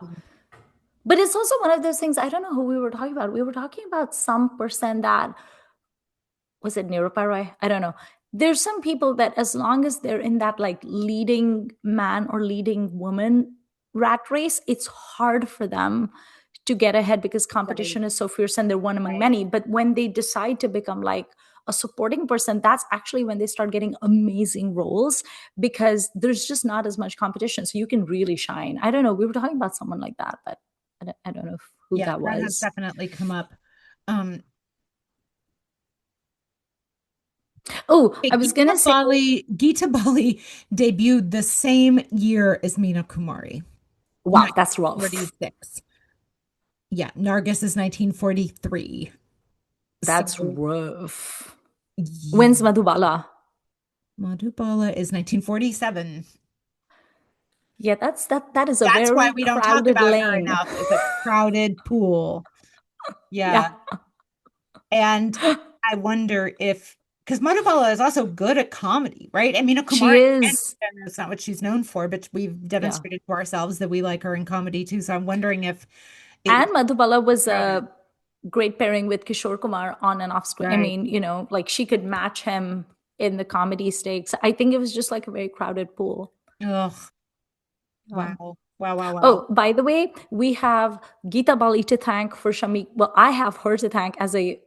But it's also one of those things. I don't know who we were talking about. We were talking about some person that was it Nirupa. I don't know. There's some people that, as long as they're in that like leading man or leading woman rat race, it's hard for them to get ahead because Right, competition is so fierce and they're one among right. many. But when they decide to become like a supporting person, that's actually when they start getting amazing roles, because there's just not as much competition. So you can really shine. I don't know. We were talking about someone like that, but I don't know who Yeah, that that has was. definitely come up. Um, Oh, I okay, was going to say, Geeta Bali debuted the same year as Meena Kumari, wow, that's rough. 1946. Yeah, Nargis is 1943. That's So, rough. When's yeah. Madhubala? Madhubala is 1947. Yeah, that is a That's why very we don't talk crowded about her lane. enough. It's a crowded pool. Yeah. Yeah, And I wonder if, because Madhubala is also good at comedy, right? I mean, she Kumari, and is. it's not what she's known for, but we've Yeah. demonstrated to ourselves that we like her in comedy too. So I'm wondering if it And was Madhubala was crowded. a great pairing with Kishore Kumar on and off screen. I Right. mean, like she could match him in the comedy stakes. I think it was just like a very crowded pool. Ugh. Um, Wow. Wow. Wow. Wow. Oh, by the way, we have Geeta Bali to thank for Shami. Well, I have her to thank as a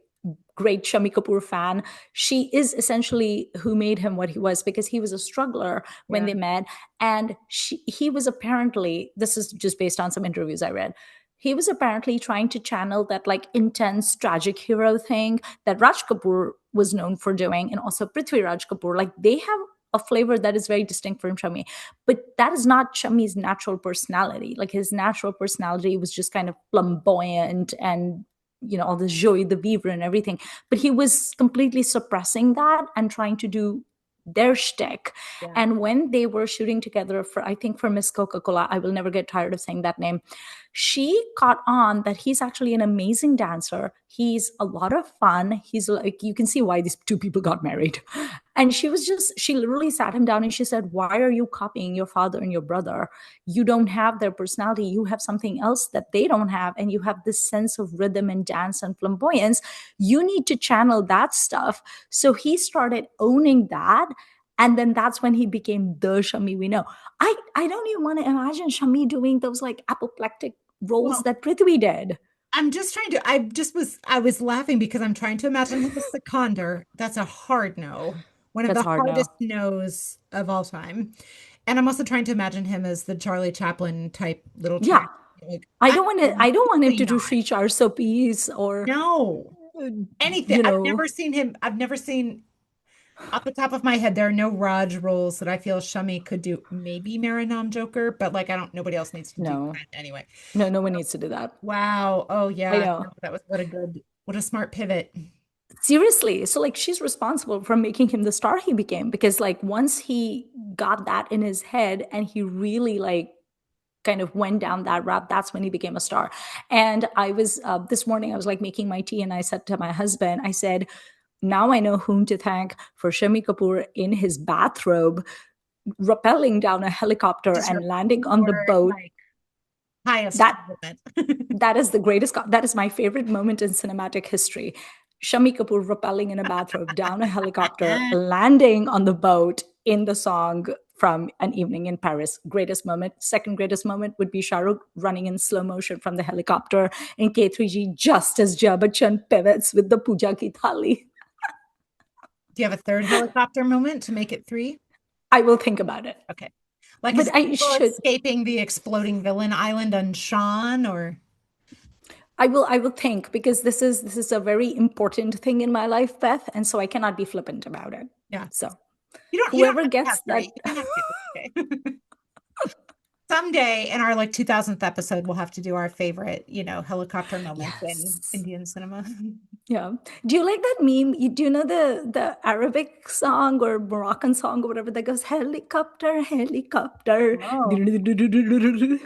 great Shami Kapoor fan. She is essentially who made him what he was, because he was a struggler when Yeah. they met. And he was apparently, this is just based on some interviews I read, he was apparently trying to channel that like intense tragic hero thing that Raj Kapoor was known for doing, and also Prithvi Raj Kapoor. Like they have a flavor that is very distinct from Shami. But that is not Shami's natural personality. Like his natural personality was just kind of flamboyant and all the joie de vivre and everything. But he was completely suppressing that and trying to do their shtick. Yeah. And when they were shooting together for, I think, for Miss Coca-Cola, I will never get tired of saying that name, she caught on that he's actually an amazing dancer. He's a lot of fun. He's like, you can see why these two people got married. And she literally sat him down and she said, why are you copying your father and your brother? You don't have their personality. You have something else that they don't have. And you have this sense of rhythm and dance and flamboyance. You need to channel that stuff. So he started owning that. And then that's when he became the Shami we know. I don't even want to imagine Shami doing those like apoplectic roles Well, that Prithvi did. I'm just trying to, I was laughing because I'm trying to imagine him as Seconder. That's a hard no. One of That's the hard hardest now. no's of all time. And I'm also trying to imagine him as the Charlie Chaplin type little Yeah. tramp. Like, I don't want him absolutely to do not. Sri Char Sopis or No. uh, Anything. you I've know, never seen him. I've never seen, off the top of my head, there are no Raj roles that I feel Shami could do. Maybe Marinam Joker, but like I don't, nobody else needs to do no. that anyway. No one needs to do that. Wow. Oh I yeah. No, know. that was what a smart pivot. Seriously. So like she's responsible for making him the star he became, because like once he got that in his head and he really like kind of went down that route, that's when he became a star. And I was this morning I was like making my tea and I said to my husband, I said, now I know whom to thank for Shami Kapoor in his bathrobe rappelling down a helicopter Just and your landing on the pure boat. like highest That compliment. that is the greatest. That is my favorite moment in cinematic history. Shami Kapoor rappelling in a bathrobe down a helicopter, landing on the boat in the song from An Evening in Paris. Greatest moment. Second greatest moment would be Shah Rukh running in slow motion from the helicopter in K3G just as Jaya Bachchan pivots with the puja ki thali. Do you have a third helicopter moment to make it three? I will think about it. Okay. Like But is it I people should. escaping the exploding villain island on Sean or I will think, because this is a very important thing in my life, Beth, and so I cannot be flippant about it. yeah. So You don't whoever have to have gets that. three. You don't have to. It's okay. Someday in our like 2000th episode, we'll have to do our favorite, helicopter moments in Yes. Indian cinema. Yeah. Do you like that meme? Do you know the Arabic song or Moroccan song or whatever that goes helicopter, helicopter? Oh,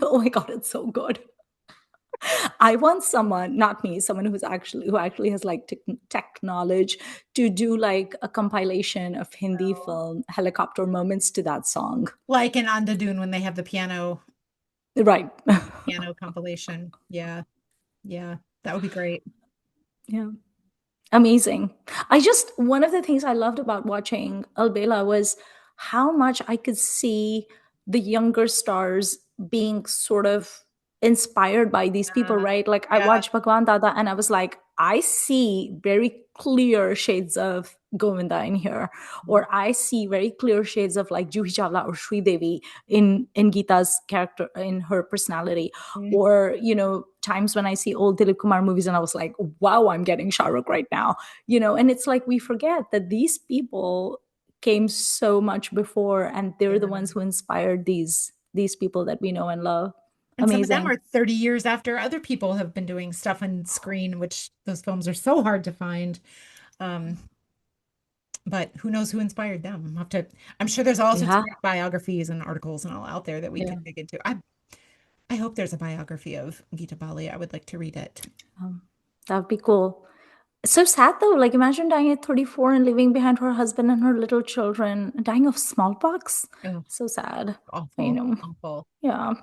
Oh my god, it's so good. I want someone, not me, someone who actually has like tech knowledge to do like a compilation of Hindi Oh. film helicopter moments to that song. Like in On the Dune when they have the Right. piano compilation. Yeah. Yeah. That would be great. Yeah. Amazing. I just, one of the things I loved about watching Albela was how much I could see the younger stars being sort of inspired by these people, right? Like I Yeah. watched Bhagwan Dada and I was like, I see very clear shades of Govinda in here, or I see very clear shades of like Juhi Chawla or Shri Devi in Geeta's character, in her personality. Mhm. Or, times when I see old Dilip Kumar movies and I was like, wow, I'm getting Shah Rukh right now. And it's like we forget that these people came so much before, and they're the Yeah. ones who inspired these people that we know and love. And some of them Amazing. are 30 years after other people have been doing stuff on screen, which those films are so hard to find. Um, but who knows who inspired them? I'm sure there's all sorts of Yeah. great biographies and articles and all out there that we Yeah. could dig into. I hope there's a biography of Geeta Bali. I would like to read it. um, that would be cool. So sad though. Like imagine dying at 34 and leaving behind her husband and her little children, dying of smallpox. Oh, So sad. I awful, know. awful. Yeah.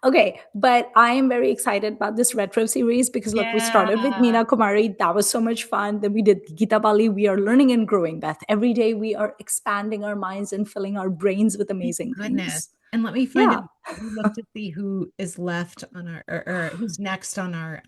Okay, but I am very excited about this retro series because look, we started with Yeah. Meena Kumari. That was so much fun. Then we did Geeta Bali. We are learning and growing, Beth. Every day we are expanding our minds and filling our brains with Thank amazing goodness. things. And let me find Yeah. out, let me look to see who is left on our, or who's next on our,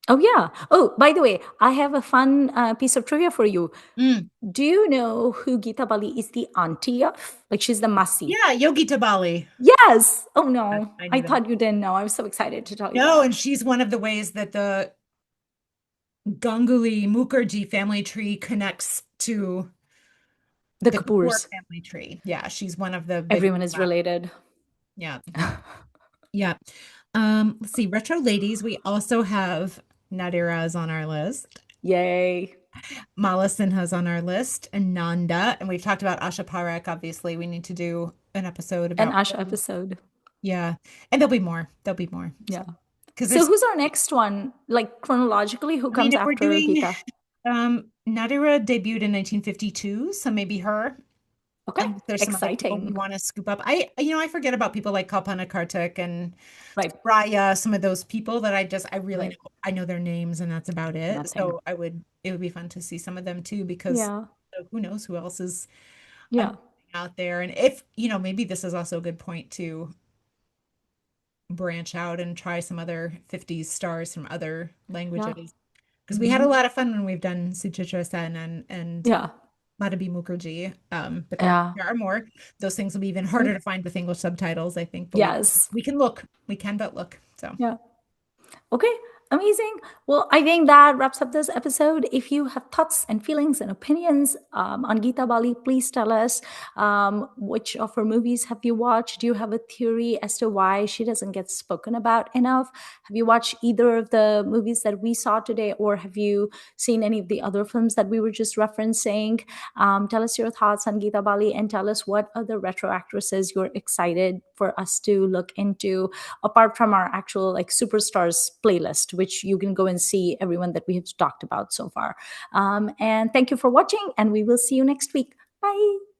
Oh, yeah. Oh, by the way, I have a fun piece of trivia for you. mm, Do you know who Geeta Bali is the auntie of? Like she's the Masi. yeah, Yogi Tabali. Yes. Oh, no. I I knew that. thought you didn't know. I was so excited to tell you No, that. and she's one of the ways that the Ganguly Mukherjee family tree connects to The the Kapoor Kapoors. family tree. Yeah, she's one of the big Everyone is overlap. related. Yeah. Yeah. Let's see, Retro Ladies. We also have Nadira is on our list. Yay. Mala Sinha's on our list, and Nanda. And we've talked about Asha Parekh. Obviously, we need to do an episode An about Asha her. episode. Yeah. And there'll be more. There'll be more. Yeah. Because So there's, who's our next one? Like chronologically, who I mean, comes if we're after doing Geeta? Nadira debuted in 1952, so maybe her. Okay. Unless there's some other people we Exciting. want to scoop up. I forget about people like Kalpana Kartik and Right. Raya, some of those people that I really Right. know. I know their names and that's about it. Nothing. So it would be fun to see some of them too, because Yeah. who knows who else is Yeah. amazing out there. And if, maybe this is also a good point to branch out and try some other 50s stars from other Yeah. languages. Because we had a Hmm. lot of fun when we've done Suchitra Sen and Yeah. Madhabi Mukherjee. But Yeah. there are more. Those things will be even harder to find with English subtitles, I think. But Yes. we can look. We can but look. So Yeah. Okay, amazing. Well, I think that wraps up this episode. If you have thoughts and feelings and opinions on Geeta Bali, please tell us which of her movies have you watched? Do you have a theory as to why she doesn't get spoken about enough? Have you watched either of the movies that we saw today, or have you seen any of the other films that we were just referencing? Tell us your thoughts on Geeta Bali and tell us what other retro actresses you're excited for us to look into, apart from our actual like superstars playlist, which you can go and see everyone that we have talked about so far. And thank you for watching, and we will see you next week. Bye.